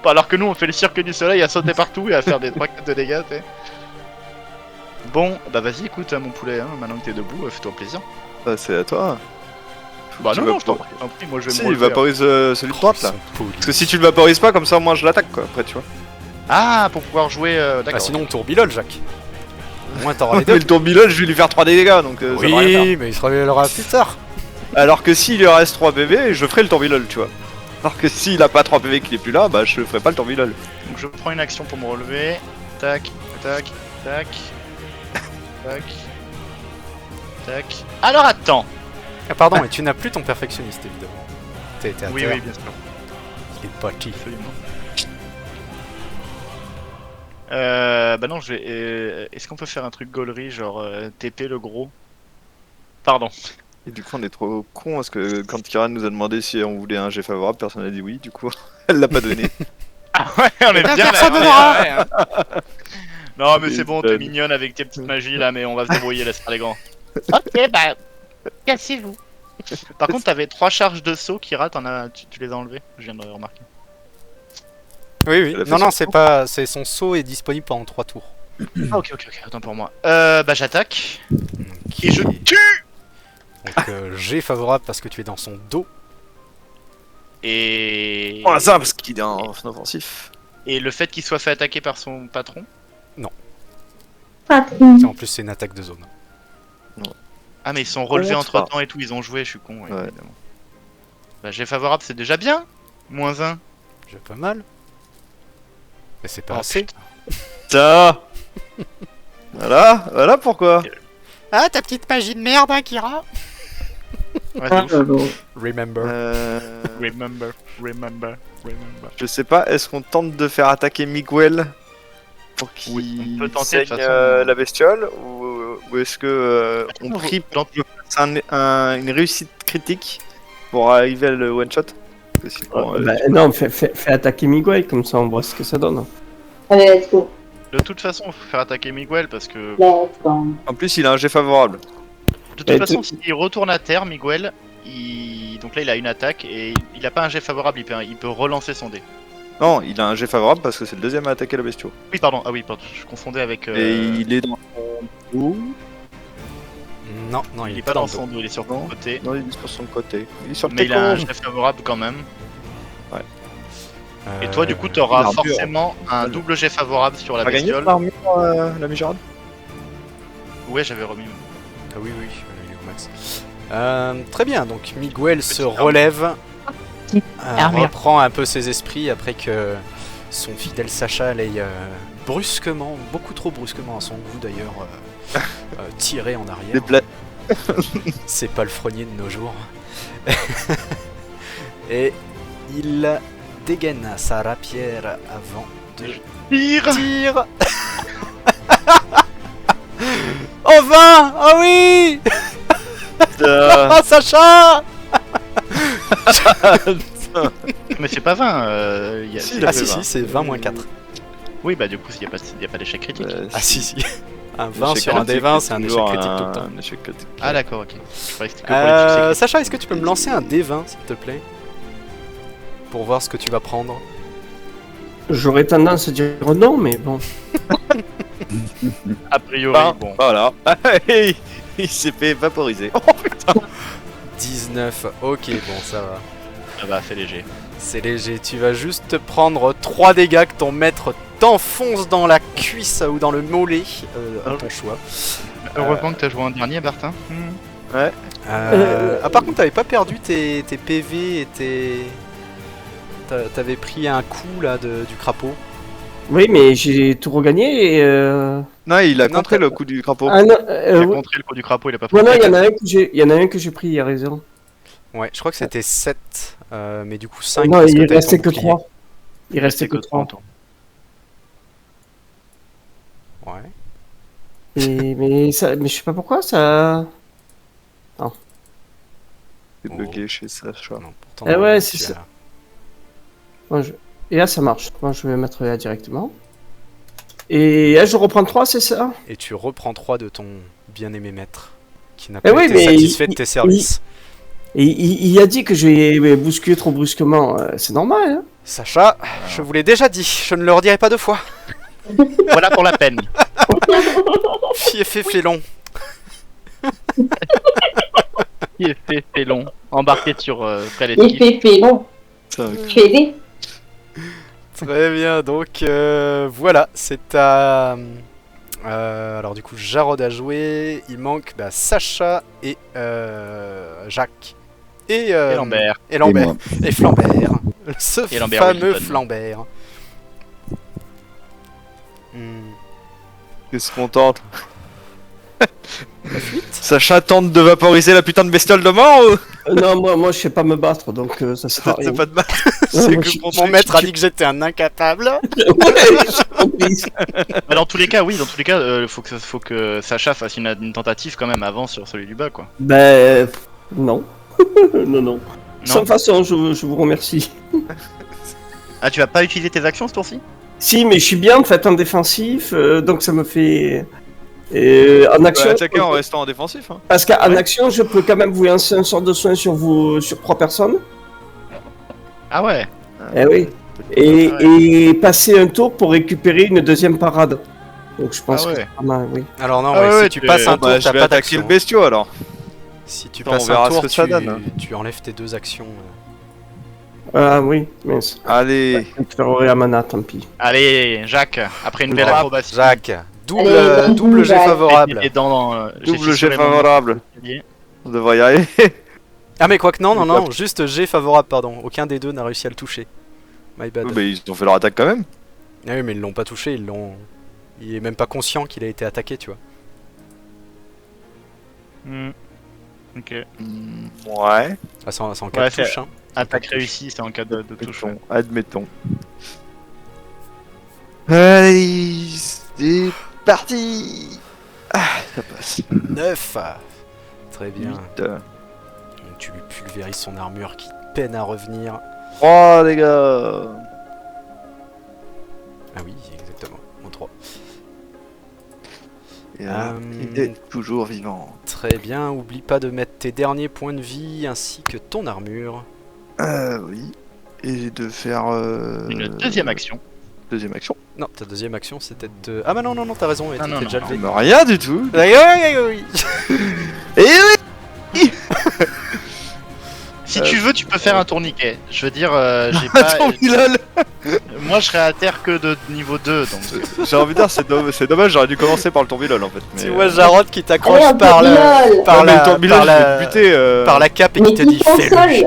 Pas alors que nous, on fait le cirque du soleil à sauter partout et à faire des 3-4 de dégâts, tu sais. Bon, bah vas-y, écoute, mon poulet, hein, maintenant que t'es debout, fais-toi plaisir. Ah, c'est à toi. Bah Tu non, vas non, je t'en pas- prie, moi je vais Si, me il relever. vaporise celui de droite là. Ils sont polis. Parce que si tu le vaporises pas, comme ça, moi je l'attaque quoi. Après, tu vois. Ah, pour pouvoir jouer, Ah, d'accord. sinon, on tourbilole, Jacques. Au moins, t'auras les Mais deux. le tourbillon, je vais lui faire 3 dégâts donc ça va rien faire. Oui, mais il se révélera plus tard. Alors que s'il lui reste 3 bébés, je ferai le tourbillon, tu vois. Alors que s'il a pas 3 PV qu'il est plus là, bah je ferai pas le tourbillol. Donc je prends une action pour me relever. Tac, tac, tac, tac, tac. Alors attends. Ah pardon, et tu n'as plus ton perfectionniste évidemment. T'as été à Oui, terre. oui, bien sûr. Il est parti. Absolument. Bah non, je vais. Est-ce qu'on peut faire un truc gaulerie, genre TP le gros? Pardon. Et du coup on est trop con parce que quand Kiran nous a demandé si on voulait un jet favorable, personne n'a dit oui, du coup elle l'a pas donné. Ah ouais, on est bien là. personne on est- n'aura. ouais, hein. Non, mais Oui, c'est bon, ben. t'es mignonne avec tes petites magies là, mais on va se débrouiller, laisse faire les grands. Ok, bah, cassez-vous. Par contre, t'avais 3 charges de saut qui ratent, tu les as enlevées, je viens de le remarquer. Oui, oui. Elle a fait Non, non, son c'est tour. pas. C'est son saut est disponible pendant 3 tours. Ah, ok, autant pour moi. Bah j'attaque. Et je Ok. tue. Donc, G favorable parce que tu es dans son dos. Et. Oh ça parce qu'il est en offensif. Et le fait qu'il soit fait attaquer par son patron. Patron. En plus, c'est une attaque de zone. Ah, mais ils sont relevés Contre. entre temps et tout, ils ont joué, je suis con, ouais, Ouais. évidemment. Bah, j'ai favorable, c'est déjà bien. -1. J'ai pas mal. Mais c'est pas Oh, assez. putain. Ça. Voilà pourquoi. Ah, ta petite magie de merde, hein, Kira. Ouais, Ah, c'est ouf. Remember. Remember. Je sais pas, est-ce qu'on tente de faire attaquer Miguel pour Oui, on qu'il peut tenter, de saigne toute façon. la bestiole ou est-ce que on Non, prie dans- pour que je fasse une réussite critique pour arriver à le one shot? Parce que sinon, Bah, non, fais attaquer Miguel, comme ça on voit ce que ça donne. Allez, let's go. De toute façon, faut faire attaquer Miguel parce que. Let's go. en plus il a un jet favorable. De toute Et façon, s'il retourne à terre, Miguel, donc là il a une attaque et il a pas un jet favorable, il peut relancer son dé. Non, il a un jet favorable parce que c'est le deuxième à attaquer la bestiole. Oui, pardon, ah oui, pardon, je confondais avec. Et il est dans son dos. Non, non, il est pas dans son dos, il est sur Non. le côté. Non, il est sur son côté. Il est sur le Mais il a un téton. jet favorable quand même. Et Euh, toi, du coup, t'auras l'armure. forcément un double jet favorable sur la T'as gagné bestiole. l'armure, la Mijarade? Ouais, j'avais remis. Ah oui, oui, il est au max. Très bien, donc Miguel se Petite relève, Armure. reprend un peu ses esprits après que son fidèle Sacha l'ait brusquement, beaucoup trop brusquement à son goût d'ailleurs, tiré en arrière. Des pla- C'est pas le frenier de nos jours. Et il dégaine sa rapière avant de Tire. tir. Enfin. Oh oui. Oh Sacha. Mais c'est pas 20. Si, il a Ah fait si 20. si, c'est 20 moins 4. Oui, bah du coup, il n'y a pas d'échec critique. Ah si si. Un 20 L'échec sur un critique, D20, c'est c'est un échec toujours critique tout le temps. Un échec critique. Ah d'accord, ok. Je croyais que c'était que pour les succès critiques. Sacha, est-ce que tu peux me lancer un D20 s'il te plaît? Pour voir ce que tu vas prendre. J'aurais tendance à dire non, mais bon. A priori, Ah, bon. Voilà. Il s'est fait vaporiser. 19, ok bon ça va. Ça va, fait léger. C'est léger, tu vas juste te prendre 3 dégâts que ton maître t'enfonce dans la cuisse ou dans le mollet, à ton choix. Heureusement que t'as joué en dernier, Bertin. Ah par contre t'avais pas perdu tes PV et tes... T'avais pris un coup là du crapaud. Oui, mais j'ai tout regagné et. Non, il a Non, contré t'as- le coup du crapaud. Ah non, Il a oui. contré le coup du crapaud, il a pas Non, non, pris. il y en a un que j'ai pris, il y a raison. Ouais, je crois que c'était 7, mais du coup 5 Non, parce que il t'as restait ton que bouclier. 3. Il restait que 3. Ouais. Mais je sais pas pourquoi ça. C'est bugué chez Sacha. Non, pourtant, Eh ouais, c'est tu ça. as- Bon, et là ça marche. Moi je vais mettre là directement. Et là je reprends 3, c'est ça? Et tu reprends 3 de ton bien-aimé maître, qui n'a Eh pas oui, été mais satisfait de tes services. Et il a dit que j'ai bousculé trop brusquement. C'est normal, hein? Sacha, je vous l'ai déjà dit, je ne le redirai pas 2 fois. Voilà pour la peine. Fief et félon. Il est fait long. Embarqué sur près des Il fait long. Ça, Fédé. Très bien, donc voilà, c'est à... alors du coup, Jarod a joué, il manque Sacha et Jacques. Et Et Lambert. Et Lambert. moi. Et Flambert. Ce Et Lambert fameux Wilson. Flambert. Hmm. Qu'est-ce qu'on tente? Sacha tente de vaporiser la putain de bestiole de mort ou... Non, moi je sais pas me battre, donc ça sert à rien. C'est pas de mal. Ouais, C'est moi, que je- pour Mon maître a dit que j'étais un incapable. Ouais, j'ai compris. Bah, dans tous les cas, oui, dans tous les cas, faut que Sacha fasse une tentative quand même avant sur celui du bas, quoi. Ben. Non. non, non. Non. Sans façon, je vous remercie. Ah, tu vas pas utiliser tes actions ce tour-ci? Si, mais je suis bien en fait en défensif, donc ça me fait. En Tu action. peux attaquer en restant en défensif. Hein. Parce qu'en Ouais. action, je peux quand même vous lancer un sort de soin sur vous, sur 3 personnes. Ah ouais. Eh oui. Et passer un tour pour récupérer une deuxième parade. Donc je pense Ah ouais. que c'est pas mal, oui. Alors non, Ah ouais, ouais, si tu t'es- passes un tour, Bah, t'as je vais pas attaquer d'action. le bestiau alors. Si tu Attends, passes on verra un tour, ce que ça donne. tu enlèves tes 2 actions. Ah oui, mince. Allez. Je ferai à mana, tant pis. Allez, Jacques, après une belle Bravo, acrobatie. Jacques, double, Allez, double jet Jacques. favorable. Et dans, Double jet favorable. On devrait y arriver. Ah mais quoi que non, juste jet favorable, pardon. Aucun des deux n'a réussi à le toucher. My bad. Mais ils ont fait leur attaque quand même. Ah oui, mais ils l'ont pas touché, ils l'ont... Il est même pas conscient qu'il a été attaqué, tu vois. Ok. Ouais. Ah, c'est en cas Ouais, de touche, hein. Attaque réussie, c'est en cas de touche. Ouais. Admettons. Allez, c'est parti. Ah, ça passe. 9. Très bien. 8. Donc tu lui pulvérises son armure qui peine à revenir. 3 les gars. Ah oui, exactement. En 3. Et là, il est toujours vivant. Très bien, oublie pas de mettre tes derniers points de vie ainsi que ton armure. Oui. Et de faire Une deuxième action. Deuxième action. Non, ta deuxième action c'était de... Ah bah non, t'as raison, ouais, Ah, non, t'es déjà non, levé. Mais rien du tout. Oui, oui, oui. Et oui. Si tu veux, tu peux faire un tourniquet. Je veux dire, j'ai pas. Attends, lol. Moi, je serais à terre que de niveau 2, donc. J'ai envie de dire, c'est dommage, j'aurais dû commencer par le tourbillon en fait. Tu vois Jarod qui Allez, t'accroche un par peu la... lol. par mais le la... tourbillon, par je vais la... te buter. par la cape et Mais qui te qui dit prend fais-le. seul.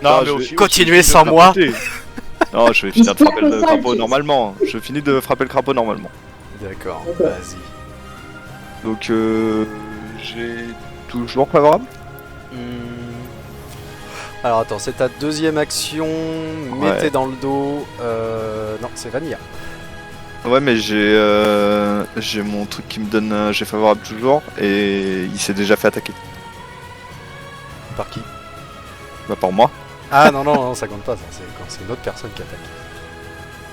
Non, je vais- Continuez je vais sans te moi. buter. Non, je vais finir de se frapper le tape au crapaud sol, normalement. Je finis de frapper le crapaud normalement. D'accord, D'accord. vas-y. Donc, j'ai toujours favorable. Alors attends, c'est ta deuxième action, mais Ouais. t'es dans le dos. Non, c'est Vanilla. Ouais, mais j'ai mon truc qui me donne un jet favorable toujours et il s'est déjà fait attaquer. Par qui? Bah, par moi. Ah non, non, non, ça compte pas, ça. C'est quand c'est une autre personne qui attaque.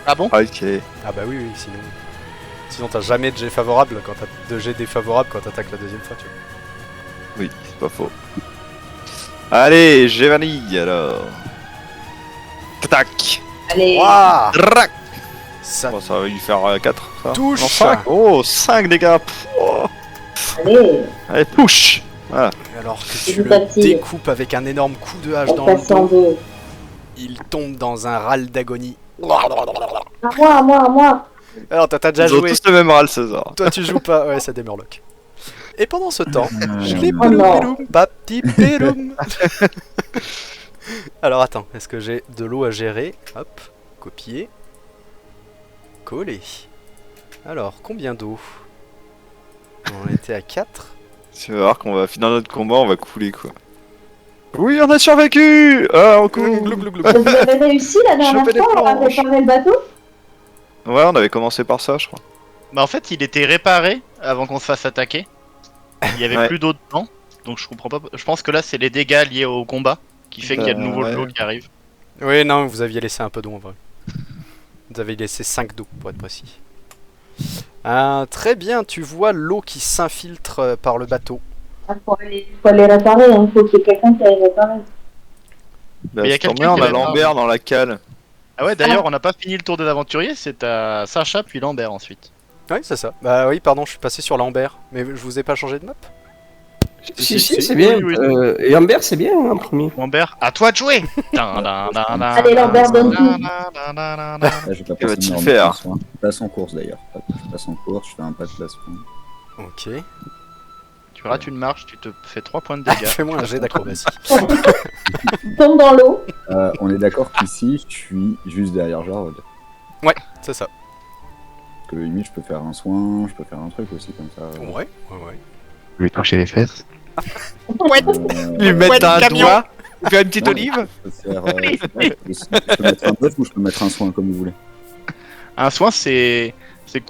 Ah bon? Ok. Ah bah oui, oui, sinon. Sinon t'as jamais de jet favorable quand t'as de jet défavorable quand t'attaques la deuxième fois, tu vois. Oui, c'est pas faux. Allez, j'ai vanille alors. Tac. Allez. Waouh Drac. Ça Bon, ça va lui faire 4. Ça. touche. Non, 5. Oh, 5 dégâts. Pff, oh. Allez. Allez, touche. Voilà. Alors que C'est tu tout le petit. découpes avec un énorme coup de hache On dans le passe en dos, deux. il tombe dans un râle d'agonie. À moi, à moi, à moi. Alors t'as déjà Ils ont joué. tous le même râle, César. Toi tu joues pas, ouais, ça démurloque. Et pendant ce temps, je l'ai Oh non. péloum, papti péloum. Alors attends, est-ce que j'ai de l'eau à gérer? Hop, copier, coller. Alors, combien d'eau? On était à 4. Tu vas voir qu'on va finir notre combat, on va couler quoi. Oui, on a survécu. Ah, on coule. Vous avez réussi la dernière Choper des fois à planches. réparer le bateau? Ouais, on avait commencé par ça, je crois. Bah, en fait, il était réparé avant qu'on se fasse attaquer. Il y avait Ouais. plus d'eau dedans, donc je comprends pas. Je pense que là, c'est les dégâts liés au combat qui fait qu'il y a de nouveau ouais. de l'eau qui arrive. Oui, non, vous aviez laissé un peu d'eau en vrai. Vous avez laissé 5 d'eau pour être précis. Très bien, tu vois l'eau qui s'infiltre par le bateau. Ah, faut aller réparer, il faut qu'il y ait quelqu'un qui aille réparer. Bah, Mais y a c'est tant quelqu'un bien, qui on a avait- Lambert dans la cale. Ah ouais, d'ailleurs, on n'a pas fini le tour des aventuriers, c'est à Sacha puis Lambert ensuite. Oui, c'est ça. Bah oui, pardon, je suis passé sur Lambert. Mais je vous ai pas changé de map? Si, c'est bien. oui, Et Amber, c'est bien en premier. Lambert, à toi de jouer. Allez, Lambert, donne tout. Là, je vais pas Que passer va-t-il mon faire déplacement. Je passe en course d'ailleurs. Je passe en course, je fais un pas de placement. Ok. Tu rates une marche, tu te fais 3 points de dégâts. Fais-moi un jet d'acrobatie. Tombe dans l'eau. On est d'accord qu'ici, je suis juste derrière Jarod. C'est ça. Parce que limite, je peux faire un soin, je peux faire un truc aussi comme ça. Ouais. Je vais toucher les fesses. Lui mettre un doigt, faire une petite Non, olive. Je peux faire, je peux mettre un buff ou je peux mettre un soin comme vous voulez. Un soin, c'est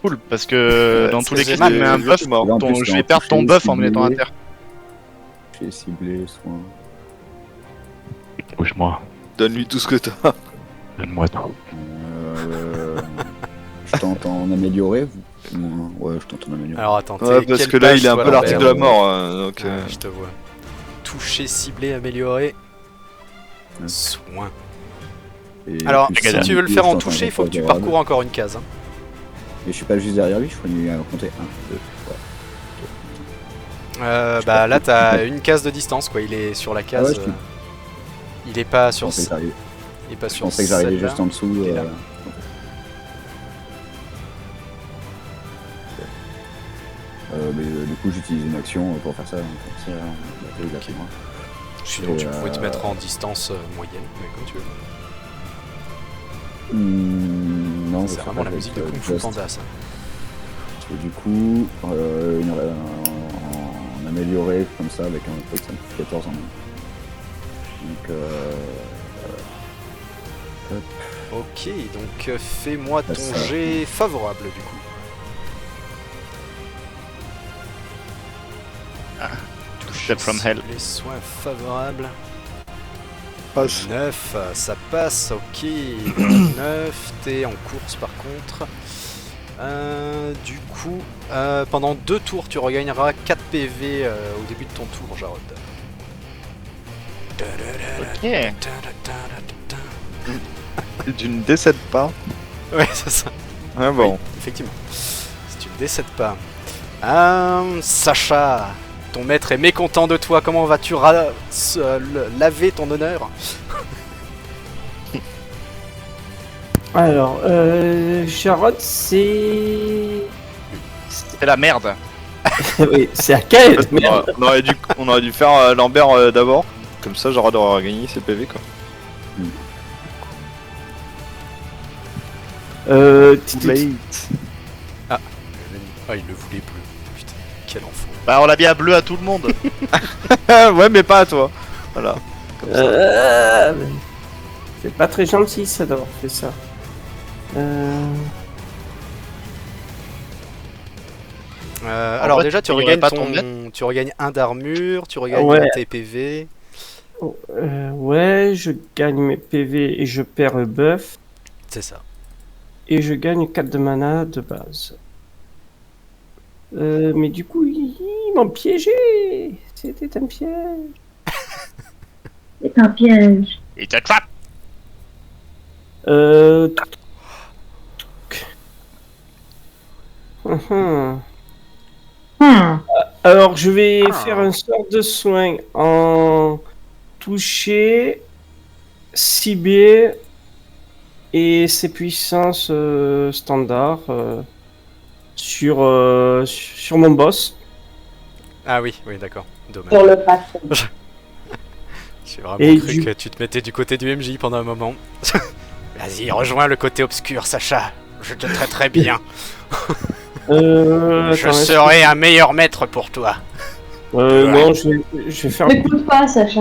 cool parce que dans tous les cas, si mal, tu mets un buff, Là, en plus, je vais perdre ton buff en me mettant à terre. J'ai ciblé, soin. Bouge-moi. Donne-lui tout ce que t'as. Donne-moi tout. Je tente en améliorer. Ouais, je tente en améliorer. Alors attends, Ouais, t'es parce quelle que là, page, il est un toi, peu l'article de la Lambert mort. Donc, Je te vois. Toucher, cibler, améliorer. Ouais. Soin. Et Alors, puis, si ça, tu veux le je faire en tente un toucher, il faut que tu favorable. parcours encore une case. Hein. Et je suis pas juste derrière lui, je crois qu'il a compté 1, 2, ouais. Bah là, t'as une case de distance, quoi. Il est sur la case. Ouais, je suis- Il est pas Je sur. pensais que j'arrivais- Il est pas je sur. pensais que j'arrivais celle-là. juste en dessous. Il est là. Mais du coup, j'utilise une action pour faire ça. Comme ça, il a fait moi. Sinon, tu Et, pouvais te mettre en distance moyenne, mais comme tu veux. Non, C'est vraiment la musique de Kung Fu Panda, ça. Et du coup, en amélioré comme ça avec un truc, ça me fait 14 en main. Donc, Ok, donc fais-moi ton Ça. jet favorable, du coup. Step from hell. Les soins favorables. passe. 9, ça passe, ok. 9, t'es en course par contre. Du coup, pendant 2 tours, tu regagneras 4 PV au début de ton tour, Jarod. Ok. Tu ne décèdes pas. Ouais, c'est ça. Ah bon. Oui, effectivement. Si tu ne décèdes pas. Sacha, ton maître est mécontent de toi. Comment vas-tu laver ton honneur? Alors, Jarod, c'est. C'est la merde. Oui, c'est à quelle merde. On aurait dû faire Lambert d'abord. Comme ça, j'aurais gagné ses PV quoi. Ah, il le voulait bleu. Putain, quel enfant. Bah, on l'a bien bleu à tout le monde. Ouais, mais pas à toi. Voilà. C'est pas très gentil ça d'avoir fait ça. Alors fait, déjà tu il y aurait regagnes pas ton tu regagnes 1 d'armure, tu regagnes Ouais. un TPV. Ouais, je gagne mes PV et je perds le buff. C'est ça. Et je gagne 4 de mana de base. Mais du coup, ils m'ont piégé. C'était un piège. C'est un piège. Et t'as trap. Mhm. Hmm. Alors, je vais faire un sort de soin en toucher, cibler et ses puissances standard sur mon boss. Ah oui, d'accord. Dommage. Sur le patron. J'ai vraiment Et cru que tu te mettais du côté du MJ pendant un moment. Vas-y, rejoins le côté obscur, Sacha. Je te traiterai bien. Je Attends, serai un meilleur maître pour toi. non, je vais faire. N'écoute pas, Sacha.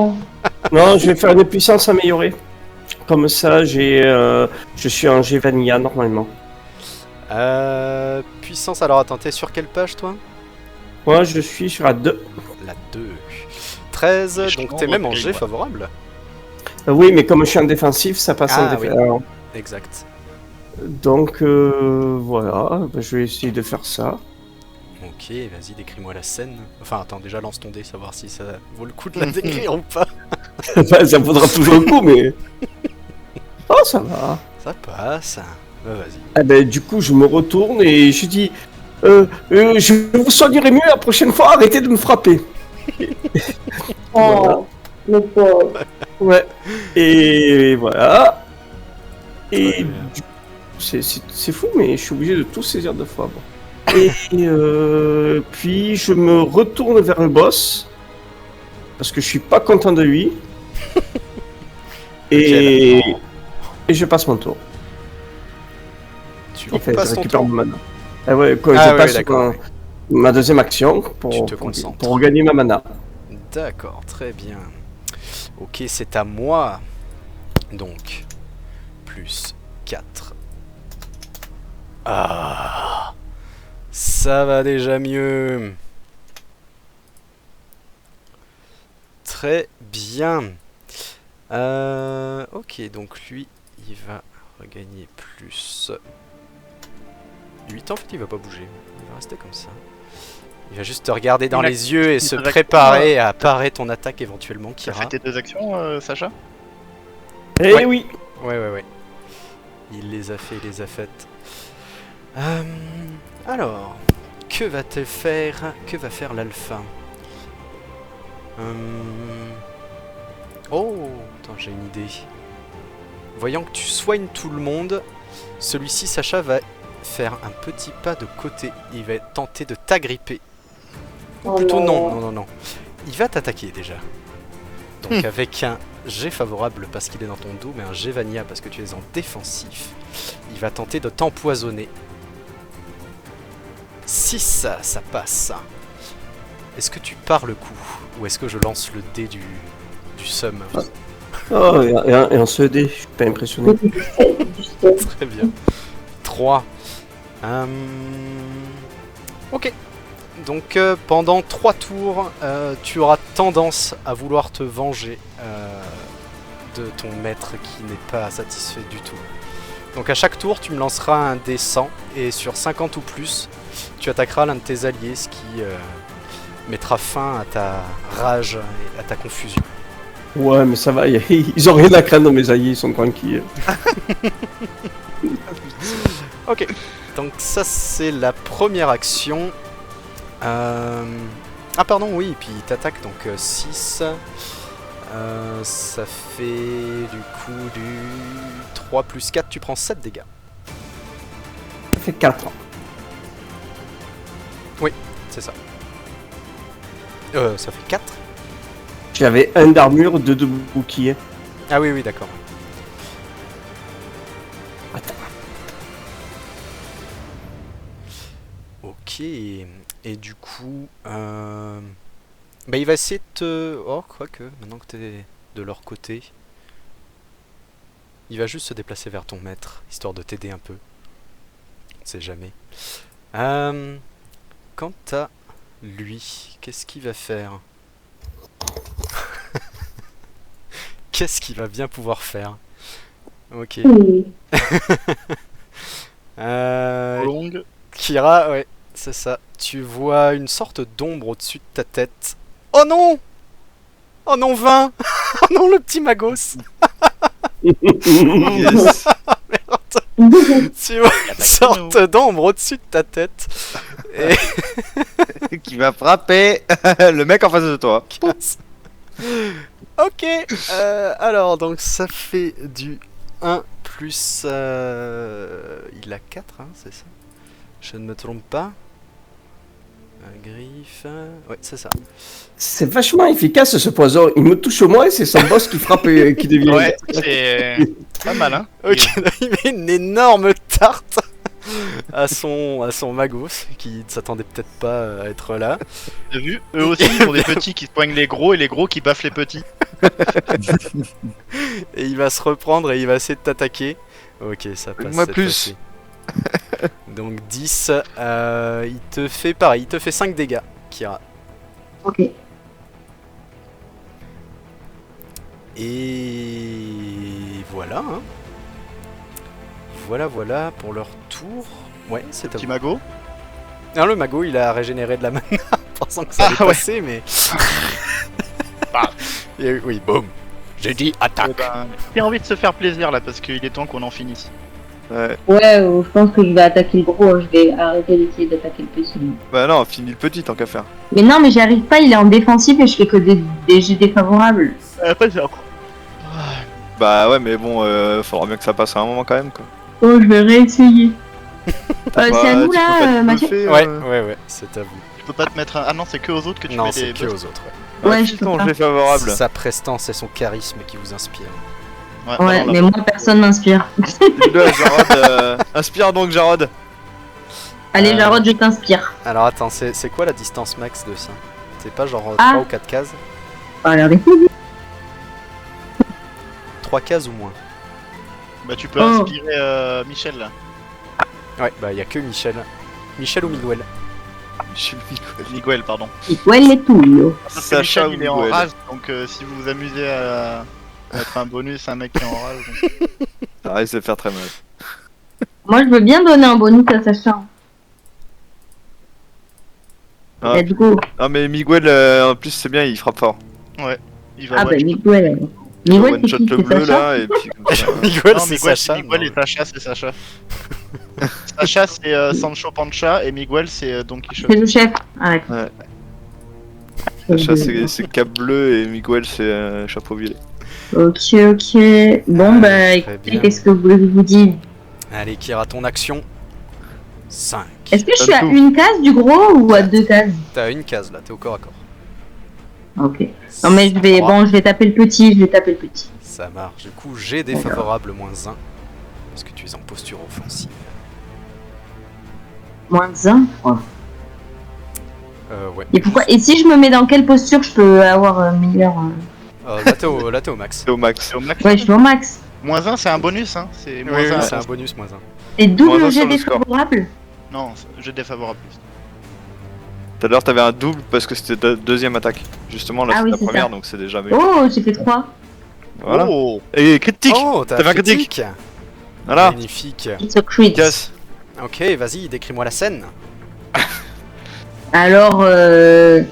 Non, je vais faire une puissance améliorée. Comme ça, je suis en G Vanilla normalement. Puissance, alors attends, t'es sur quelle page toi? Moi, je suis sur la 2. La 2. 13, Je donc comprends t'es même en votre G grille, ouais. favorable. Oui, mais comme je suis en défensif, ça passe en Ah, oui. défensif. Exact. Donc, voilà, bah, je vais essayer de faire ça. Ok, vas-y, décris-moi la scène. Enfin, attends, déjà lance ton dé, savoir si ça vaut le coup de la décrire ou pas. Bah, ça faudra toujours le coup, mais. Oh, ça va. Ça passe. Bah, vas-y. Ah ben, du coup, je me retourne et je dis je vous soignerai mieux la prochaine fois, arrêtez de me frapper. Oh, le pauvre. Ouais. Et voilà. Et Ouais. c'est fou, mais je suis obligé de tout saisir 2 fois. Bon. Et puis je me retourne vers le boss. Parce que je suis pas content de lui. Et je passe mon tour. Tu Enfin, passes je ton récupère tour. mon mana. Ah ouais, quoi, Ah je ouais, passe d'accord. ma deuxième action Tu pour, te concentres. pour regagner ma mana. D'accord, très bien. Ok, c'est à moi. Donc, plus 4. Ah, ça va déjà mieux. Très bien. Ok, donc lui, il va regagner plus 8. En fait, il va pas bouger. Il va rester comme ça. Il va juste te regarder dans Il a- les yeux et il se a- préparer à parer ton attaque éventuellement, Tu as Kira. fait tes 2 actions, Sacha? Eh Ouais. oui. Ouais. Il les a fait, il les a faites. Alors, que va-t-elle faire? Que va faire l'alpha? Oh, attends, j'ai une idée. Voyant que tu soignes tout le monde, celui-ci, Sacha, va faire un petit pas de côté. Il va tenter de t'agripper. Ou Oh plutôt non. non. Il va t'attaquer déjà. Donc avec un jet favorable parce qu'il est dans ton dos, mais un jet Vania parce que tu es en défensif, il va tenter de t'empoisonner. 6, ça passe. Est-ce que tu pars le coup? Ou est-ce que je lance le dé du somme? Oh, et un CED, je suis pas impressionné. Du 7. Très bien. 3. Ok. Donc pendant 3 tours, tu auras tendance à vouloir te venger de ton maître qui n'est pas satisfait du tout. Donc à chaque tour, tu me lanceras un dé 100 et sur 50 ou plus, tu attaqueras l'un de tes alliés, ce qui mettra fin à ta rage et à ta confusion. Ouais, mais ça va, ils ont rien à craindre, mes alliés, ils sont tranquilles. Ok, donc ça c'est la première action. Ah pardon, oui, puis il t'attaque donc 6. Ça fait du coup du 3 plus 4, tu prends 7 dégâts. Ça fait 4. C'est ça. Ça fait 4. J'avais 1 d'armure, 2 de bouclier. Ah oui, d'accord. Attends. Ok, et du coup, bah il va essayer de te... Oh, quoique, maintenant que t'es de leur côté, il va juste se déplacer vers ton maître, histoire de t'aider un peu. On sait jamais. Quant à lui, qu'est-ce qu'il va faire? Qu'est-ce qu'il va bien pouvoir faire? Ok. Longue. Kira, ouais, c'est ça. Tu vois une sorte d'ombre au-dessus de ta tête. Oh non! Oh non, 20! Oh non, le petit Magos! Yes. Tu vois une sorte d'ombre au-dessus de ta tête. Et Qui va frapper le mec en face de toi. ok, alors donc ça fait du 1 plus... il a 4, hein, c'est ça? Je ne me trompe pas. Un griffe... Ouais, c'est ça. C'est vachement efficace ce poison. Il me touche moi et c'est son boss qui frappe et qui devient. Ouais, c'est pas mal, hein. Ok, il met une énorme tarte à son Magos, qui ne s'attendait peut-être pas à être là. T'as vu? Eux aussi, ils sont des petits qui poignent les gros et les gros qui baffent les petits. Et il va se reprendre et il va essayer de t'attaquer. Ok, ça passe. Moi cette plus. fois-ci. Donc 10, il te fait pareil, il te fait 5 dégâts, Kira. Ok. Et voilà, hein. Voilà pour leur tour. Ouais, c'est à Petit vous. magot. Non, le magot il a régénéré de la mana pensant que ça allait Ah, ouais. passer, mais. Bah. Et oui, boum. J'ai dit attaque. J'ai envie de se faire plaisir là parce qu'il est temps qu'on en finisse. Ouais. Ouais, je pense que je vais attaquer le gros, je vais arrêter d'essayer d'attaquer le petit. Bah non, finis le petit tant qu'à faire. Mais non, mais j'y arrive pas, il est en défensif et je fais que des jets défavorables. Après, c'est encore. Bah ouais, mais bon, faudra bien que ça passe à un moment quand même quoi. Oh, je vais réessayer. Bah, C'est à nous tu peux là, pas te Mathieu bluffer, Ouais, c'est à vous. Tu peux pas te mettre un... Ah non, c'est que aux autres que tu Non, mets c'est des que buffs. aux autres. Ouais. Ouais, Ouais, je peux ton pas. jet favorable. C'est sa prestance et son charisme qui vous inspire. Ouais, Ouais, non, là, mais moi personne m'inspire. Dis-le à Jarod. Inspire donc, Jarod. Allez, Jarod, je t'inspire. Alors attends, c'est quoi la distance max de ça? C'est pas genre Ah. 3 ou 4 cases? Oh, regardez. 3 cases ou moins? Bah tu peux Oh. inspirer Michel là. Ouais, bah y a que Michel. Michel ou Miguel? Je suis Miguel. Miguel, pardon. Ouais, les touilles. Parce que Sacha Michel, ou il est en Miguel. rage, donc si vous vous amusez à mettre un bonus à un mec qui est en rage. donc- Ça risque de faire très mal. Moi, je veux bien donner un bonus à Sacha. Ah. Let's go. Ah, mais Miguel, en plus, c'est bien, il frappe fort. Il va Ah bah, one-shot. Miguel. Il Miguel, one c'est shot qui? le C'est bleu Sacha là, et puis comme ça. Miguel, Non, c'est Miguel, Sacha. Miguel et Sacha, c'est Sacha. Sacha, c'est Sancho Pancha et Miguel, c'est Don Quichotte. C'est le chef. Ah, d'accord. Ouais. Sacha, c'est cap bleu et Miguel, c'est chapeau violet. Ok, ok. Bon, Ah, bah, très écoutez, bien. qu'est-ce que vous voulez que je vous dise? Allez, Kira, ton action. 5. Est-ce que je suis à Donne tout. une case du gros ou à 2 cases? T'as une case là, t'es au corps à corps. Ok. Non, mais je vais, Trois. bon, je vais taper le petit, je vais taper le petit. Ça marche. Du coup, j'ai défavorable -1. Parce que tu es en posture offensive. Moins 1. Ouais. Et pourquoi? Et si je me mets dans quelle posture je peux avoir meilleur. Là, t'es au max. C'est au max. C'est au max. Ouais, je suis au max. Moins 1, c'est un bonus, hein. C'est moins Oui, oui, 1. c'est un bonus -1. Et double Moins un jet sur le score. défavorable? Non, je défavorable. Tout à l'heure, t'avais un double parce que c'était deuxième attaque. Justement, là, Ah c'est oui, la c'est première, ça. donc c'est déjà mieux. Oh, j'ai fait 3. Voilà. Oh, Et critique. Oh, t'as T'as fait un critique. Voilà. Magnifique. It's a crit. Casse. Ok, vas-y, décris-moi la scène. Alors, je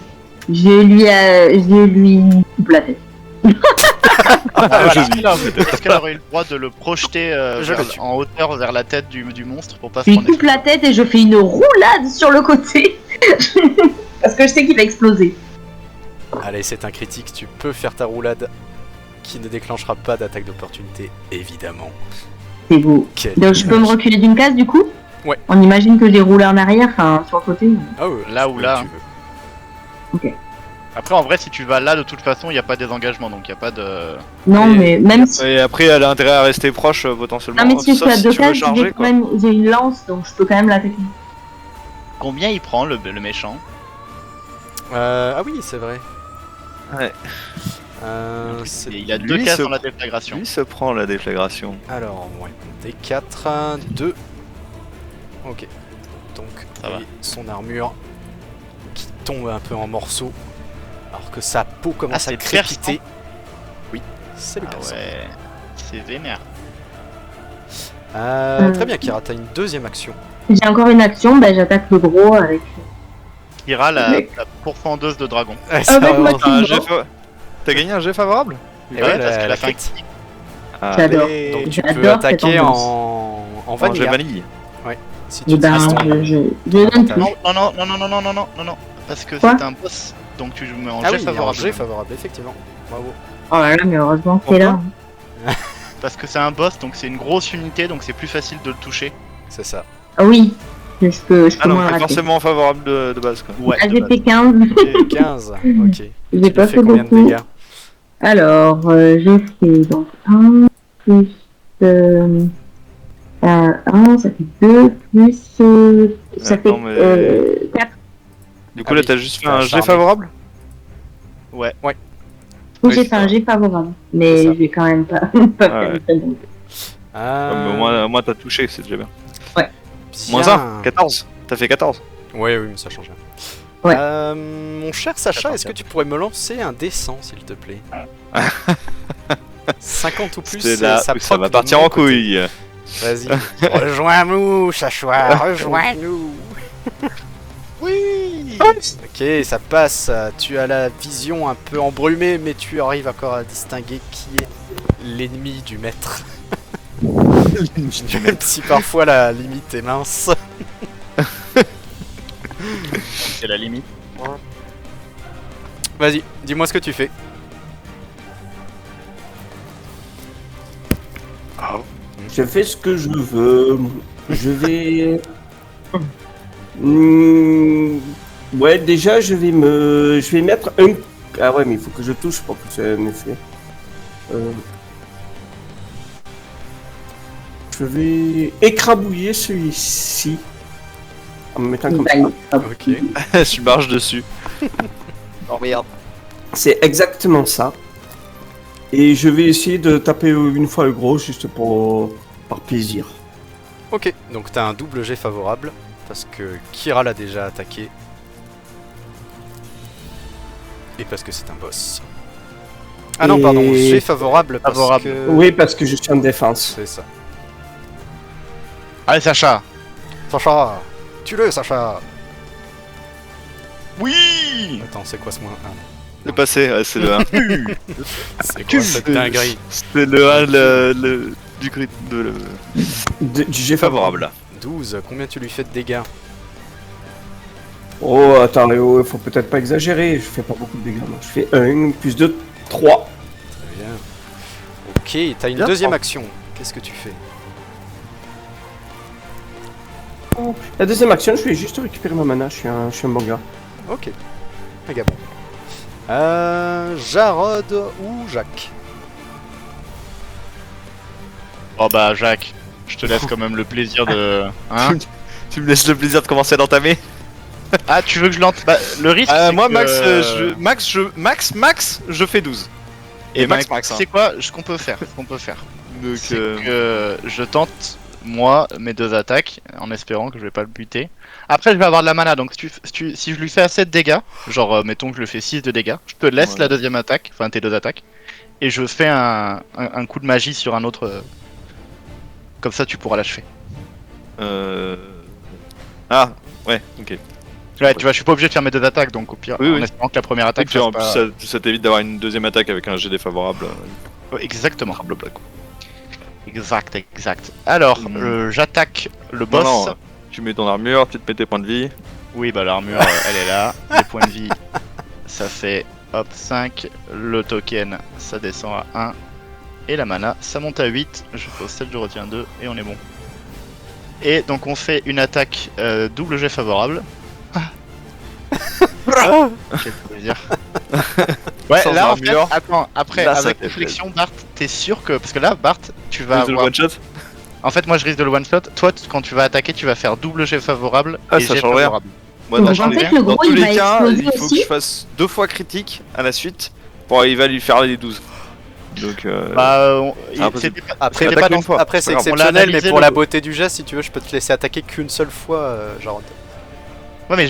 lui coupe la tête. Est-ce qu'elle aurait eu le droit de le projeter Je le tue. en hauteur vers la tête du monstre pour pas Je se lui prendre coupe la tête et je fais une roulade sur le côté. Parce que je sais qu'il va exploser. Allez, c'est un critique, tu peux faire ta roulade qui ne déclenchera pas d'attaque d'opportunité, évidemment. C'est beau. Quel Donc je peux me reculer d'une case du coup? Ouais. On imagine que j'ai roulé en arrière, enfin sur le côté. Oh, Là tu ou peux, là. tu veux. Après, en vrai, si tu vas là, de toute façon, il n'y a pas de désengagement, donc il n'y a pas de. Non, Et- mais même si. Et après, elle a intérêt à rester proche potentiellement. Non, mais si je suis Sauf à si 2 tu veux cases, charger, j'ai quand quoi. même j'ai une lance, donc je peux quand même l'attaquer. Combien il prend le méchant? Ah oui, c'est vrai. Ouais. C'est- Il a lui, 2 cases ce- dans la déflagration. Lui se prend la déflagration. Alors, on va compter 4, 1, 2. Ok. Donc, Ça va. et son armure qui tombe un peu en morceaux. Alors que sa peau commence Ah, à c'est crépiter. Oui, c'est le Ah persan. ouais, c'est vénère. Très bien, Kira, t'as une deuxième action. J'ai encore une action, bah j'attaque le gros avec. Kira, la Mec. pourfendeuse de dragon. Avec ma T'as un fille. jet T'as gagné un jet favorable Et Ouais, ouais, parce qu'elle la a fait un crit. J'adore. Allez. Donc tu J'adore peux cette attaquer ambiance. en En jet vanilla. vanille. Si Et tu ben, restes en- je donne avantage. plus. Non, parce que Quoi c'est un boss, donc tu mets en Ah jet oui, favorable. en jet favorable, effectivement. Bravo. Oh là là, mais heureusement qu'il est là. Parce que c'est un boss, donc c'est une grosse unité, donc c'est plus facile de le toucher. C'est ça. Ah oui, je peux Ah non, moins le c'est rater. forcément favorable de base quoi. Ouais. Ah, de j'ai base. fait 15. Et 15, ok. J'ai Tu pas lui fais fait combien de beaucoup. dégâts? Alors, je fais donc 1 plus 1, ça fait 2 plus. Ça fait Attends, mais- 4. Du coup Ah là oui, t'as juste fait t'as un jet charmé. favorable. Ouais. Oui, Oui, j'ai c'est fait un ça. jet favorable. C'est Mais ça. j'ai quand même pas, pas Ah fait ouais. très bon. Ah, Ouais, mais au moins t'as touché, c'est déjà bien. bien. Moins 1, 14. T'as fait 14. Oui, oui, mais ça change rien. Ouais. Mon cher Sacha, est-ce que tu pourrais me lancer un D100, s'il te plaît 50 ou plus, C'est là ça où ça proc va de partir mon en côté. couille. Vas-y. Rejoins-nous, Sacha, rejoins-nous. Oui. Ok, ça passe. Tu as la vision un peu embrumée, mais tu arrives encore à distinguer qui est l'ennemi du maître. Même si parfois la limite est mince. C'est la limite. Vas-y, dis-moi ce que tu fais. Je fais ce que je veux. Je vais... Ouais, déjà, je vais mettre un... Ah ouais, mais il faut que je touche pour que ça ait un effet. Je vais écrabouiller celui-ci. En me mettant comme ça. Ok. Je marche dessus. Oh merde. C'est exactement ça. Et je vais essayer de taper une fois le gros, juste par plaisir. Ok, donc t'as un double jet favorable, parce que Kira l'a déjà attaqué. Et parce que c'est un boss. Ah non, Et- pardon, jet favorable parce Favorable. que... Oui, parce que je suis en défense. C'est ça. Allez, Sacha. Sacha, tue-le, Sacha. Oui. Attends, c'est quoi ce moins 1? Le passé, ouais, c'est le 1. C'est quoi cette dinguerie? C'est le 1 du crit Du jet favorable. favorable. 12, combien tu lui fais de dégâts? Oh, attends, Léo, il faut peut-être pas exagérer. Je fais pas beaucoup de dégâts. Moi. Je fais 1, plus 2, 3. Très bien. Ok, t'as une Bien, deuxième prends. action. Qu'est-ce que tu fais? La deuxième action, je vais juste récupérer ma mana. Je suis un bon gars. Ok. Méga bon. Jarod ou Jacques? Oh bah Jacques, je te laisse quand même le plaisir de... Hein Tu me laisses le plaisir de commencer à l'entamer. Ah, tu veux que je lance bah, le risque c'est Moi, que- Max, je fais 12. Et Et Max, Max, Max, hein. c'est quoi ce qu'on peut faire? Donc, C'est que je tente, moi, mes 2 attaques, en espérant que je vais pas le buter. Après, je vais avoir de la mana, donc si je lui fais assez de dégâts, genre, mettons que je lui fais 6 de dégâts, je te laisse Ouais. la deuxième attaque, enfin tes 2 attaques, et je fais un coup de magie sur un autre... Comme ça, tu pourras l'achever. Ah, ouais, ok. Ouais, tu vois, je suis pas obligé de faire mes 2 attaques, donc au pire, Oui, en oui. espérant que la première attaque Puis en fasse plus, pas... ça t'évite d'avoir une deuxième attaque avec un jet défavorable. Ouais, exactement. Blablabla, quoi. Exact. Alors, j'attaque le boss. Non, tu mets ton armure, tu te mets tes points de vie. Oui, bah l'armure, elle est là. Les points de vie, ça fait hop 5. Le token, ça descend à 1. Et la mana, ça monte à 8. Je fais au 7, je retiens 2 et on est bon. Et donc on fait une attaque double jet favorable. Quel plaisir. Ouais, Sans là en fait, armure. attends, après, Là, ça avec fait réflexion, Bart, t'es sûr que. Parce que là, Bart, tu vas Le avoir. one shot. En fait, moi je risque de le one shot. Toi, quand tu vas attaquer, tu vas faire double jet favorable Ah, et ça jet change rien. favorable. Moi, Donc, dans, en tous les- fait, le dans gros, tous il les va cas, exploser il faut aussi. que je fasse 2 fois critique à la suite. Pour il va lui faire les 12. Donc, Bah, impossible. c'était pas. Après, c'était pas dans- fois. après c'est C'est pas grave, on l'a exceptionnel, mais analysé, pour le- la beauté du geste, si tu veux, je peux te laisser attaquer qu'une seule fois, Jarod. Ouais, mais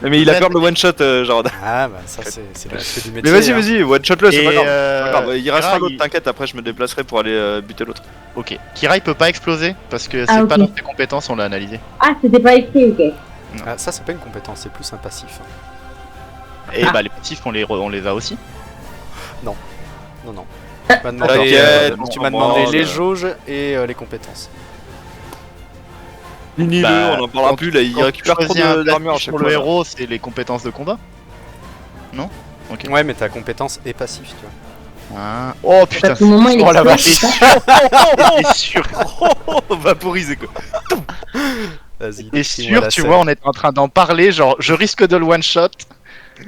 mais il a peur de le one shot, genre. Ah bah ça c'est l'aspect du métier. Mais vas-y, hein. vas-y, one shot le, c'est Et, pas grave. euh, C'est pas grave. Il restera Kira, l'autre, il- t'inquiète, après je me déplacerai pour aller buter l'autre. Ok. Kira, il peut pas exploser parce que c'est Ah, pas ok. dans ses compétences, on l'a analysé. Ah, c'était pas écrit, ok. Ah, ça c'est pas une compétence, c'est plus un passif. Hein. Et bah, les passifs, on les a aussi. Non. Tu m'as demandé, T'inquiète, tu on m'as s'en demandé branle. les jauges et les compétences. Finis-le, Bah, on en parlera quand- plus là, il Quand récupère tu trop choisis un d'armure à passif chaque pour fois. le là. héros, c'est les compétences de combat. Ok. Ouais, mais t'as compétence et passif, tu vois. Ah. Oh putain. À tout moment, il Oh la explose. T'es sûr, Vaporisé quoi. Vas-y. t'es décris-moi sûr, la tu scène. vois, on est en train d'en parler, genre je risque de le one shot.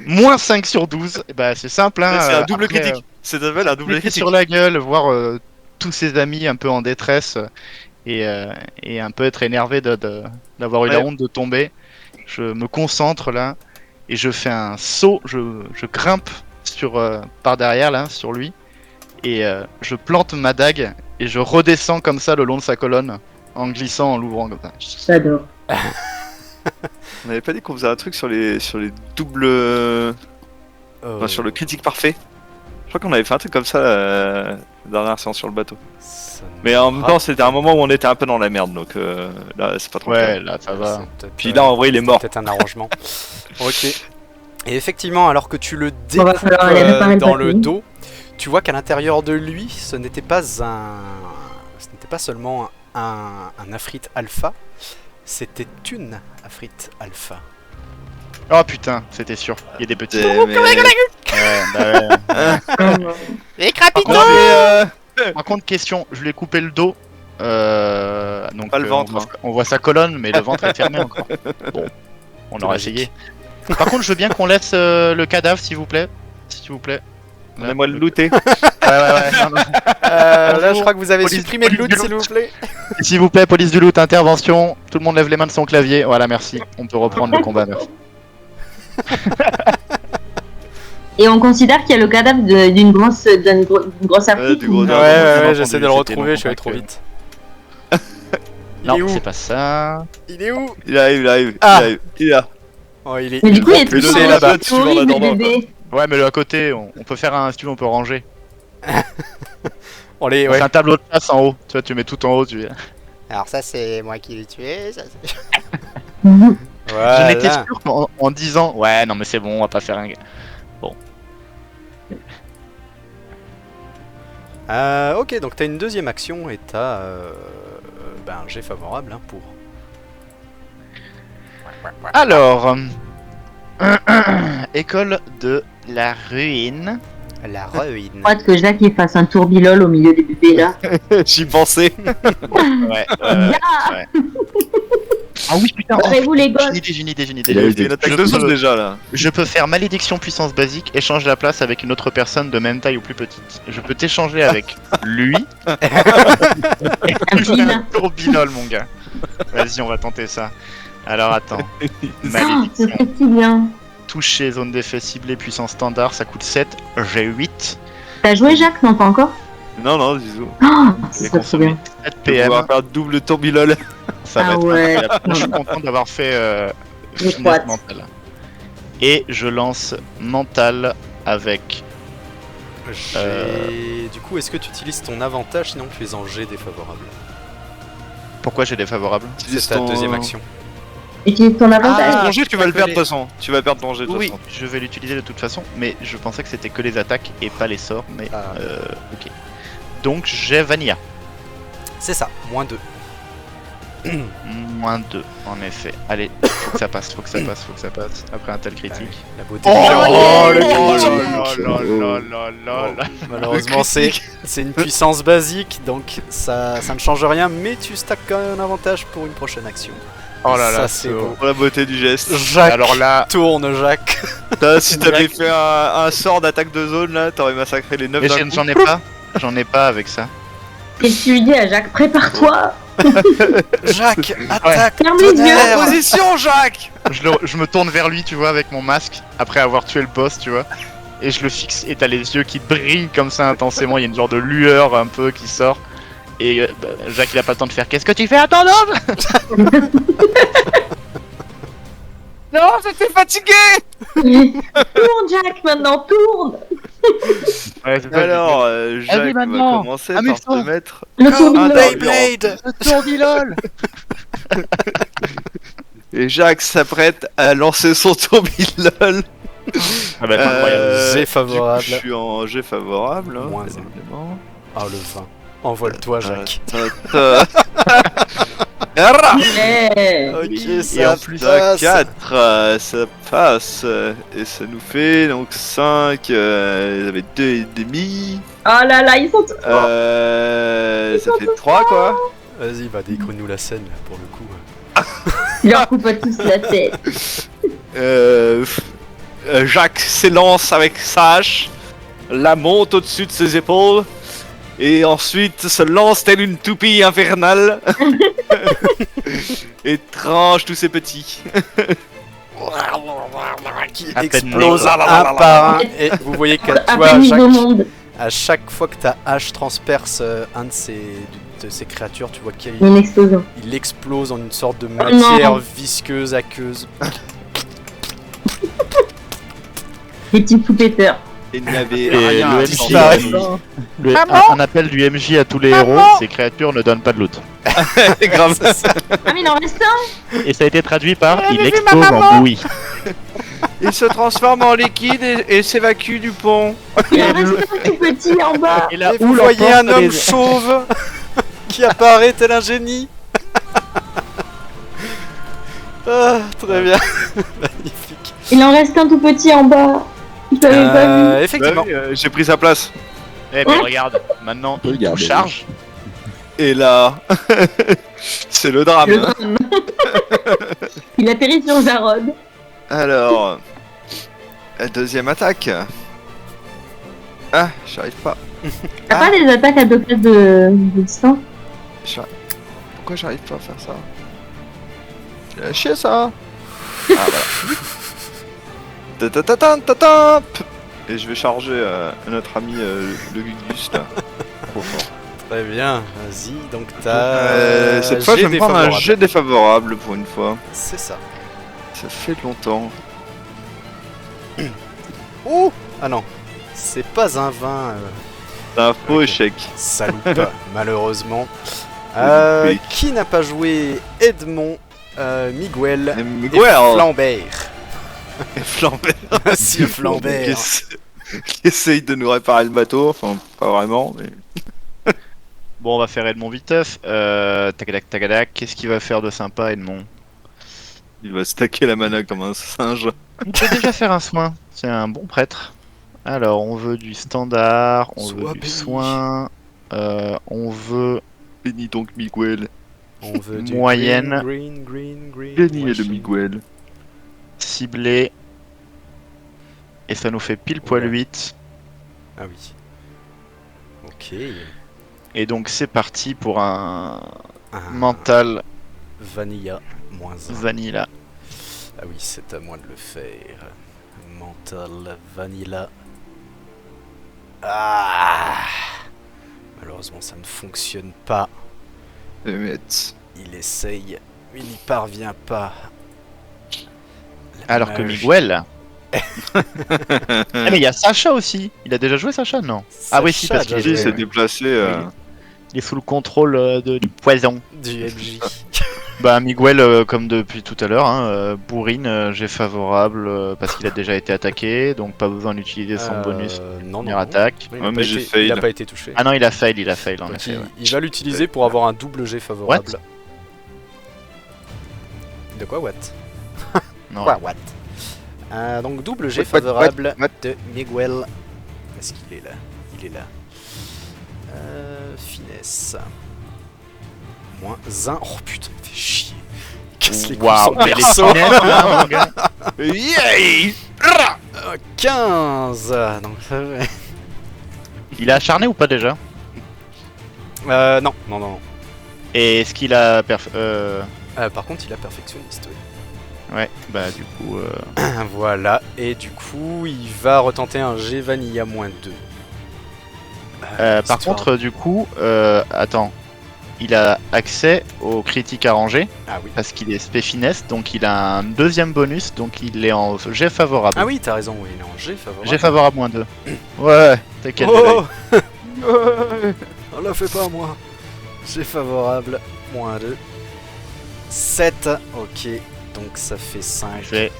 Moins 5 sur 12, et bah c'est simple hein. C'est un double après, critique. Ça s'appelle un double Double critique. sur la gueule, voir tous ses amis un peu en détresse et un peu être énervé d'avoir eu la Ouais. honte de tomber. Je me concentre là et je fais un saut, je grimpe par derrière là sur lui et je plante ma dague et je redescends comme ça le long de sa colonne en glissant, en l'ouvrant comme ça. J'adore. On avait pas dit qu'on faisait un truc sur les doubles. Enfin, sur le critique parfait. Je crois qu'on avait fait un truc comme ça la dernière séance sur le bateau. Ça ne Mais en me même temps, c'était un moment où on était un peu dans la merde, donc là, c'est pas trop Ouais, clair. là ça rappelle- va. c'est peut-être, Puis là, en vrai, il est mort. peut-être un arrangement. Ok. Et effectivement, alors que tu le Bon, va découpes falloir aller réparer le dans le papier. dos, tu vois qu'à l'intérieur de lui, ce n'était pas seulement un Afrit Alpha, c'était une Afrit Alpha. Oh putain, c'était sûr. Il y a des petits. Mais- Ouais, bah ouais. Et Crapito Par contre, question, je lui ai coupé le dos. Donc, Pas le ventre, on voit sa colonne, mais le ventre est fermé encore. Bon, on aura essayé. Par contre, je veux bien qu'on laisse le cadavre, s'il vous plaît. S'il vous plaît. Donnez-moi le looter. Ouais. Non. Là, je crois que vous avez Police- supprimé le police loot, du s'il vous plaît. S'il vous plaît, police du loot, intervention. Tout le monde lève les mains de son clavier. Voilà, merci. On peut reprendre le combat. Merci. Et on considère qu'il y a le cadavre d'une grosse Afrique. du gros Ouais, dard. ouais, j'essaie de le C'était retrouver, non je suis allé trop contact. vite. Non, Il est où c'est pas ça. Il est où? Il arrive. Ah. Il est là. Oh, il est. Mais du coup, il est plus toujours c'est dans là-bas, la tu vois, théorie là, du dans le- bébé. Ouais, mais le à côté, on peut faire un. Si tu veux, on peut ranger. On les. C'est Ouais. un tableau de place en haut. Tu vois, tu mets tout en haut. Tu... Alors, ça, c'est moi qui l'ai tué. Ça, c'est... Mhm. Je n'étais Voilà. sûr qu'en disant. Ouais, non, mais c'est bon, on va pas faire un. Ok, donc t'as une deuxième action et t'as un jet favorable pour. Alors. École de la ruine. La ruine. Hâte que Jacques il fasse un tourbilol au milieu des bébés là. J'y pensais. Ouais. Ah oui, putain. Barrez-vous les gosses. J'ai une idée. Il a eu Il y a une attaque Je de sauce peux- déjà là. Je peux faire malédiction puissance basique, échange la place avec une autre personne de même taille ou plus petite. Je peux t'échanger avec lui. Et tu fais un tourbillol, mon gars. Vas-y, on va tenter ça. Alors attends. Ah, ce Malédiction. serait si bien. Toucher, zone d'effet ciblée, puissance standard, ça coûte 7. J'ai 8. T'as joué Jacques? Non, pas encore? Non, bisous. Oh, J'ai ça serait consommé bien. 7 On PM. va faire double tourbillol. Ça va Ah être ouais. incroyable. Là, je suis content d'avoir fait J'ai finesse trop hâte. mentale. Et je lance mental avec. Du coup, est-ce que tu utilises ton avantage sinon tu es en jet défavorable? Pourquoi j'ai défavorable? C'est ta deuxième action. Utilise ton avantage. Ton jet, tu vas le perdre de toute façon. Tu vas perdre ton jet de toute Oui, façon. je vais l'utiliser de toute façon, mais je pensais que c'était que les attaques et pas les sorts, mais Ah. ok. Donc j'ai Vanilla. C'est ça, moins 2. Moins 2, en effet. Allez, faut que ça passe. Après un tel critique. La beauté Oh, du jeu. là. Malheureusement, c'est une puissance basique, donc ça ne change rien, mais tu stacks quand même un avantage pour une prochaine action. Oh là Ça, là, c'est c'est beau. Pour la beauté du geste. Jacques, Alors là, tourne, Jacques. Si t'avais fait un sort d'attaque de zone là, t'aurais massacré les 9 mais d'un coup. j'en ai pas avec ça. Et tu lui dis à Jacques, prépare-toi. Jacques, attaque. Ferme les yeux. tonnerre. Position, Jacques. Je me tourne vers lui, tu vois, avec mon masque, après avoir tué le boss, tu vois. Et je le fixe, et t'as les yeux qui brillent comme ça intensément, il y a une genre de lueur un peu qui sort. Et Jacques il a pas le temps de faire qu'est-ce que tu fais? Attends, non. Non, j'étais fatigué. Tourne Jacques maintenant, tourne. Ouais, c'est ça, Alors, Jacques va maintenant. commencer par Amuse-toi. te mettre Le un tourbilol. Beyblade. tourbillol. et Jacques s'apprête à lancer son tourbillol. Ça va être incroyable. Jet Du favorable. coup, je suis en jet favorable. hein, Moins bien un. évidemment. Oh, le vin. Envole-toi, Jacques. Ouais. Ok, Et ça en plus, passe. 4, ça passe. Et ça nous fait donc 5. Ils avaient 2 et demi. Oh là là, ils sont tous. Ça fait 3 quoi. Vas-y, bah décris-nous la scène là, pour le coup. Ils leur coupent à tous la tête. Jacques s'élance avec sa hache, la monte au-dessus de ses épaules, et ensuite se lance telle une toupie infernale et tranche tous ses petits. Qui À peine explose né, un par un. Et vous voyez que À toi, peine mise au Jacques, monde. à chaque fois que ta hache transperce un de ces créatures, tu vois qu'il Une explosion. il explose en une sorte de matière Non. visqueuse, aqueuse. Les petits poupéteurs. Il n'y avait Et rien. le à MJ, s'en- un appel du MJ à tous les héros, ces créatures ne donnent pas de loot. C'est grave. Ah mais il en reste un. Et ça a été traduit par il explose en bouillie. Il se transforme en liquide et s'évacue du pont. Il en reste un tout petit en bas. Et là Et vous voyez un homme chauve qui apparaît tel un génie. Ah, très bien. Magnifique. Il en reste un tout petit en bas. Je l'avais pas vu. Effectivement. J'ai pris sa place. Eh mais regarde, maintenant peut le il tout garder. charge. Et là, c'est le drame. Le drame. Il atterrit sur Jarod. Alors, la deuxième attaque. Ah, j'arrive pas. T'as pas des attaques à 2 places de distance? Pourquoi j'arrive pas à faire ça? C'est à chier ça. Ah voilà. Ta-ta-ta-ta-ta-ta. Et je vais charger notre ami le Gugus là. Trop fort. Très bien, vas-y, donc t'as... Cette fois, je jet vais me prendre un défavorable. jet défavorable pour une fois. C'est ça. Ça fait longtemps. Oh. Ah non, c'est pas un 20, C'est un faux échec. ça loupe, malheureusement. Oui. Qui n'a pas joué Edmond, Miguel et Miguel. Flambert? Flambert. Monsieur Flambert. Qui essaye de nous réparer le bateau. Enfin, pas vraiment, mais. Bon, on va faire Edmond viteuf. Tagadak. Qu'est-ce qu'il va faire de sympa, Edmond? Il va stacker la mana comme un singe. Il peut déjà faire un soin. C'est un bon prêtre. Alors, on veut du standard, on Sois veut du béni. soin, on veut Bénis donc Miguel. On veut du Moyenne. green. Bénis Ouais, le Miguel. cibler. Et ça nous fait pile poil Ouais. 8. Ah oui. Ok. Et donc, c'est parti pour un Un mental Vanilla moins 1. vanilla. Ah oui, c'est à moi de le faire. Mental Vanilla. Ah. Malheureusement, ça ne fonctionne pas. Il essaye, mais il n'y parvient pas. La Alors que magie. Miguel. Ah, mais il y a Sacha aussi. Il a déjà joué Sacha, non? Ah oui, si, Sacha parce qu'il a est- déjà Il joué, s'est déplacé. Il est sous le contrôle du poison. du MJ. Bah Miguel, comme depuis tout à l'heure, hein, bourrine, j'ai favorable parce qu'il a déjà été attaqué, donc pas besoin d'utiliser son bonus Non, première attaque. Oui, il Ouais, a mais pas j'ai été- fail. il a pas été touché. Ah non, il a fail en Donc effet. Ouais. il va l'utiliser pour avoir un double G favorable. De quoi, what? Non, Quoi, what? Donc double G What, favorable what? de Miguel. Est-ce qu'il est là? Il est là. Finesse. Moins 1. Oh putain, il fait chier. Il casse les couilles Waouh, son mais les perso. finesses, là, mon gars. Yay! 15. Donc ça fait... Il est acharné ou pas déjà? Non, non, non. Et est-ce qu'il a Par contre, il a perfectionniste, oui. Ouais, bah du coup... Voilà, et du coup, il va retenter un G Vanilla moins 2. par contre, du coup, attends. Il a accès au critique arrangé Ah oui. parce qu'il est spé finesse, donc il a un deuxième bonus, donc il est en jet favorable. Ah oui, t'as raison, oui, il est en G favorable. Jet favorable moins 2. Ouais, t'inquiète. Oh on la fait pas, moi. G favorable moins 2. 7, ok, donc ça fait 5, Fait.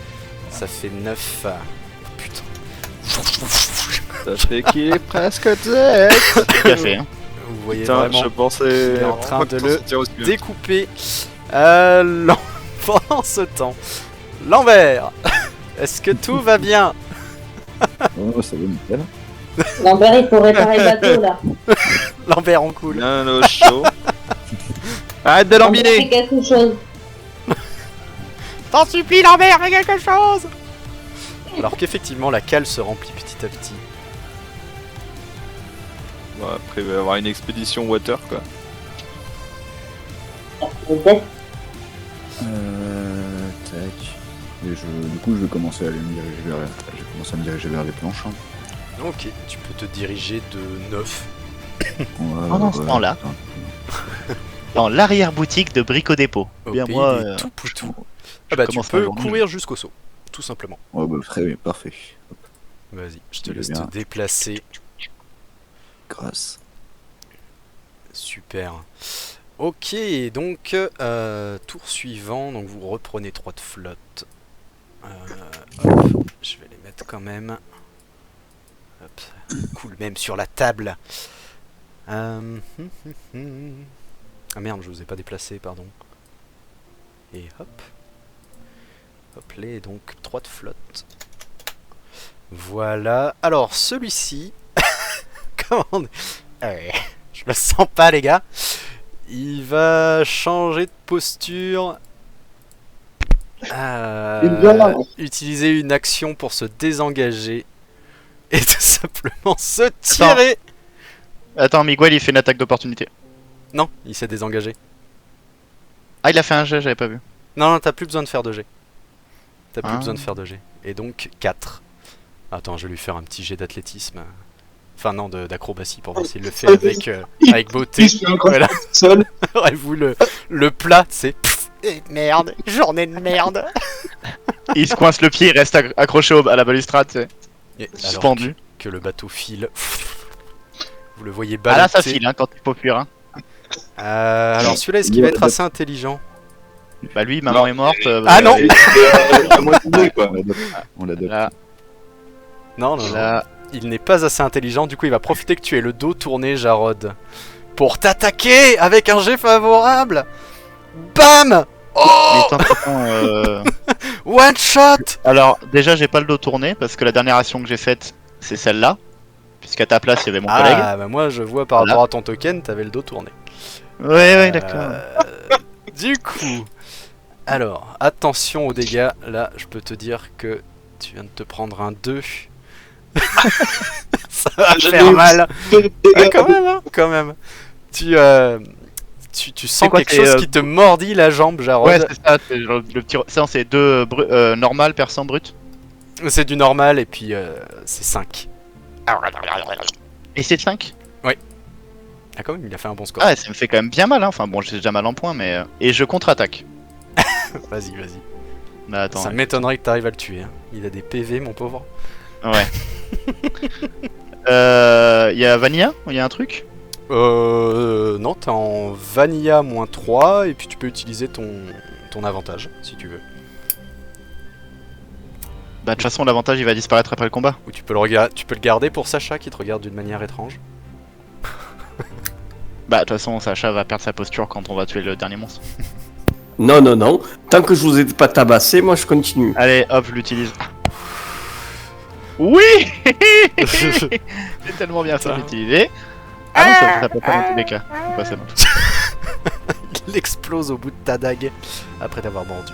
ça fait 9. Putain. Ça fait qu'il est presque dead. Café, hein. Vous voyez Putain, vraiment je pensais. il est en train vraiment de que t'en le sortirais aussi bien. découper pendant ce temps. L'envers. Est-ce que tout va bien? Oh, ça va nickel. Lambert, il faut réparer le bateau là. L'envers en cool. Bien au chaud. Arrête de Lambert, lambiner. fais quelque chose. T'en supplie, Lambert, fais quelque chose. Alors qu'effectivement, la cale se remplit petit à petit. Bon, après, il va y avoir une expédition water quoi. Peut-être. Tac. Et du coup, je vais commencer à aller me diriger vers, je vais commencer à me diriger vers les planches. Hein. Ok, tu peux te diriger de 9. Pendant ce temps-là. Dans l'arrière-boutique de Brico Dépôt. Au Bien pays moi, des tout poutou. je Ah bah tu commence ma peux journée. courir jusqu'au saut, tout simplement. Oh bah très bien, parfait. Vas-y, je te Je laisse viens. te déplacer. Grâce. Super. Ok, donc tour suivant, donc vous reprenez 3 de flotte. Hop, je vais les mettre quand même. Hop, cool, même sur la table. Ah merde, je vous ai pas déplacé, pardon. Et hop. Hop, les donc 3 de flotte. Voilà. Alors, celui-ci. Comment on... Je me sens pas, les gars. Il va changer de posture. Utiliser une action pour se désengager. Et tout simplement se tirer. Attends, Miguel il fait une attaque d'opportunité. Non, il s'est désengagé. Ah, il a fait un jet, j'avais pas vu. Non, t'as plus besoin de faire de jet. T'as plus Ah. besoin de faire de jet. Et donc 4. Attends, je vais lui faire un petit jet d'athlétisme. Enfin non, d'acrobatie pour voir s'il le fait avec beauté. Voilà. Aurez-vous le plat, c'est... Merde, journée de merde. Il se coince le pied, il reste accroché à la balustrade, tu sais. Et alors Suspendu. que le bateau file. Vous le voyez Ah baloter. là, ça file, hein, quand il faut fuir. Hein. Alors celui-là, est-ce qu'il va être assez intelligent? Bah lui, maman est morte. Ah non. On l'adopte. Là, Non, non, non. là. Il n'est pas assez intelligent, du coup il va profiter que tu aies le dos tourné, Jarod, pour t'attaquer avec un jet favorable. Bam. Oh, Mais attends, one shot. alors, déjà, j'ai pas le dos tourné parce que la dernière action que j'ai faite, c'est celle-là. Puisqu'à ta place, il y avait mon collègue. Ah bah moi je vois par Voilà. rapport à ton token, t'avais le dos tourné. Ouais, d'accord. Du coup, alors, attention aux dégâts. Là, je peux te dire que tu viens de te prendre un 2. Ça va faire mal. Ah, quand même, hein, quand même. Tu sens quoi, quelque t'es, chose qui te mordit la jambe, Jarod. Ouais, c'est ça, c'est genre le petit. Ça, c'est 2 normal, persan, brut. C'est du normal et puis c'est 5. Et c'est 5. Ah quand même, il a fait un bon score. Ah, ouais, ça me fait quand même bien mal, hein. Enfin bon, j'ai déjà mal en point, mais. Et je contre-attaque. Vas-y, vas-y. Bah attends. Ça ouais. m'étonnerait que t'arrives à le tuer. Hein. Il a des PV, mon pauvre. Ouais. Y a Vanilla? Y a un truc? Non, t'es en Vanilla -3 et puis tu peux utiliser ton avantage si tu veux. Bah de toute façon, l'avantage il va disparaître après le combat. Ou tu peux le garder pour Sacha qui te regarde d'une manière étrange. Bah de toute façon, Sacha va perdre sa posture quand on va tuer le dernier monstre. Non, non, non. Tant que je vous ai pas tabassé, moi je continue. Allez, hop, je l'utilise. Oui. C'est tellement bien ça d'utiliser. Ah non, ça peut pas dans tous les cas. Faut passer dans tous. Il explose au bout de ta dague après t'avoir mordu.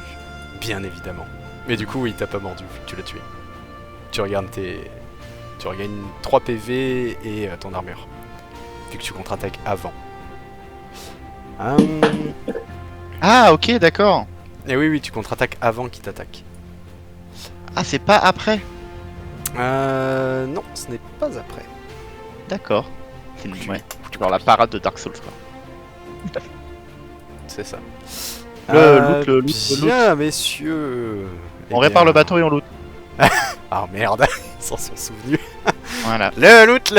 Bien évidemment. Mais du coup, il t'a pas mordu, tu l'as tué. Tu regagnes 3 PV et ton armure. Vu que tu contre-attaques avant. Ah ok, d'accord. Et oui, tu contre-attaques avant qu'il t'attaque. Ah, c'est pas après. Non, ce n'est pas après. D'accord. C'est une... Ouais. Genre la parade de Dark Souls quoi. C'est ça. Le loot. Bien, messieurs. On répare le bateau et on loot. Ah merde, ils s'en sont souvenus. Voilà. Le loot,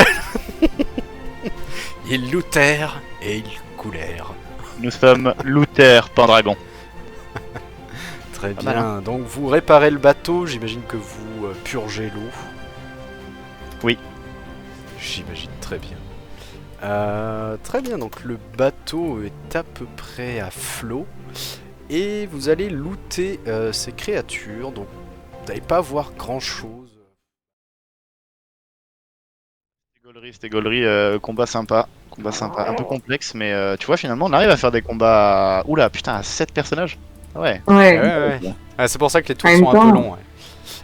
Ils lootèrent et ils coulèrent. Nous sommes Luther Pendragon. Très Pas bien, mal, hein. donc vous réparez le bateau, j'imagine que vous purgez l'eau. Oui. J'imagine, très bien. Très bien, donc le bateau est à peu près à flot. Et vous allez looter ces créatures, donc vous n'allez pas voir grand chose. C'était gaulerie, combat sympa. Combat sympa, un peu complexe, mais tu vois, finalement, on arrive à faire des combats. Oula, putain, à 7 personnages. Ah ouais. Ouais. Ah, c'est pour ça que les tours En même sont un peu temps. longs. Ouais.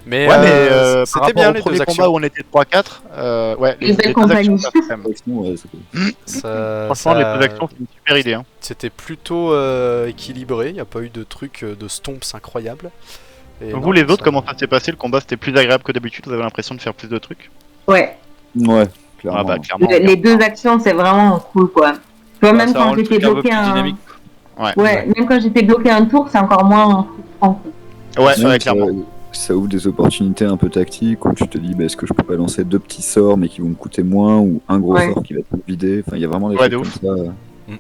Mais, Ouais, mais par c'était rapport bien au les premier deux combat actions. où on était 3-4, ouais, Une belle deux compagnie. actions, ça fait quand même. Sinon, ouais, c'est cool. Franchement, les deux actions, c'est une super idée. Hein. C'était plutôt équilibré, il n'y a pas eu de trucs de stomps incroyables. Et Vous, non, les autres, ça- comment ça s'est passé? Le combat, c'était plus agréable que d'habitude? Vous avez l'impression de faire plus de trucs? Ouais. Ouais, clairement. Ah bah, clairement. Les deux actions, c'est vraiment cool, quoi. Tu vois, même ça rend quand le j'étais truc un peu bloqué plus un... dynamique. Ouais, même quand j'étais bloqué un tour, c'est encore moins frustrant. Ouais, Même, clairement. ça ouvre des opportunités un peu tactiques où tu te dis, bah, est-ce que je peux pas lancer 2 petits sorts mais qui vont me coûter moins ou un gros Ouais. sort qui va te vider. Enfin, il y a vraiment des Ouais, trucs de comme ouf. ça. Mm, mm.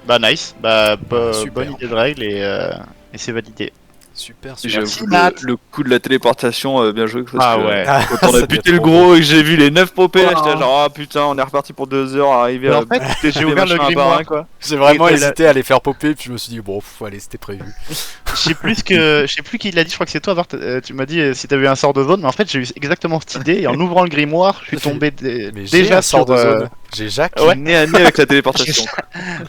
Bah, nice. Bah, Super. bonne idée de règle et c'est validé. Super, Et super. j'avoue, Matt. le coup de la téléportation, bien joué. Parce Ah que, ouais. Quand on Ça a devait buté être le trop gros et que j'ai vu les 9 popés, là, Oh. j'étais genre, ah putain, on est reparti pour 2 heures à arriver Mais à en fait, buter j'ai des ouvert le machins un par grimoire. un, quoi. J'ai vraiment Et là- hésité à les faire popper, puis je me suis dit, bon, allez, c'était prévu. Je sais plus qui l'a dit, je crois que c'est toi, Bart. Tu m'as dit si t'avais un sort de zone, mais en fait j'ai eu exactement cette idée et en ouvrant le grimoire, je suis tombé Mais j'ai déjà un sort sur de zone. J'ai Jacques. Ouais. Nez à nez avec la téléportation.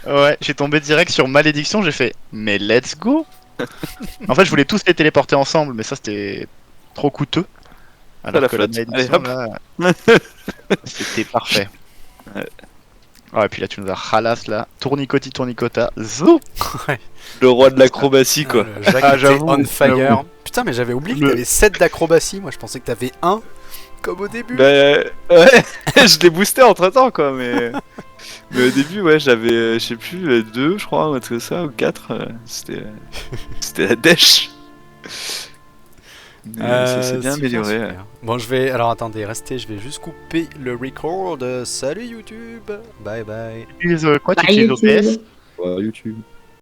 Ouais, j'ai tombé direct sur malédiction, j'ai fait mais let's go. En fait, je voulais tous les téléporter ensemble, mais ça c'était trop coûteux. Alors la que la flotte. malédiction Allez, là, c'était parfait. Ouais. Ouais, et puis là tu nous as Halas là, tournicoti tournicota, zou. Le roi de l'acrobatie, quoi. Le Jacques Ah, était j'avoue, on fire. j'avoue. Putain, mais j'avais oublié que Le- t'avais 7 d'acrobatie. Moi, je pensais que t'avais 1 comme au début. Bah ouais, je l'ai boosté entre temps, quoi, mais au début, ouais, j'avais, je sais plus, 2, je crois, ou un truc comme ça, ou 4, c'était la dèche. Mais ça s'est bien super, amélioré. super. Bon, je vais. Alors attendez, restez, je vais juste couper le record. Salut YouTube. Bye bye. Tu utilises quoi? Tu Bye, utilises OBS? YouTube. Ouais, YouTube.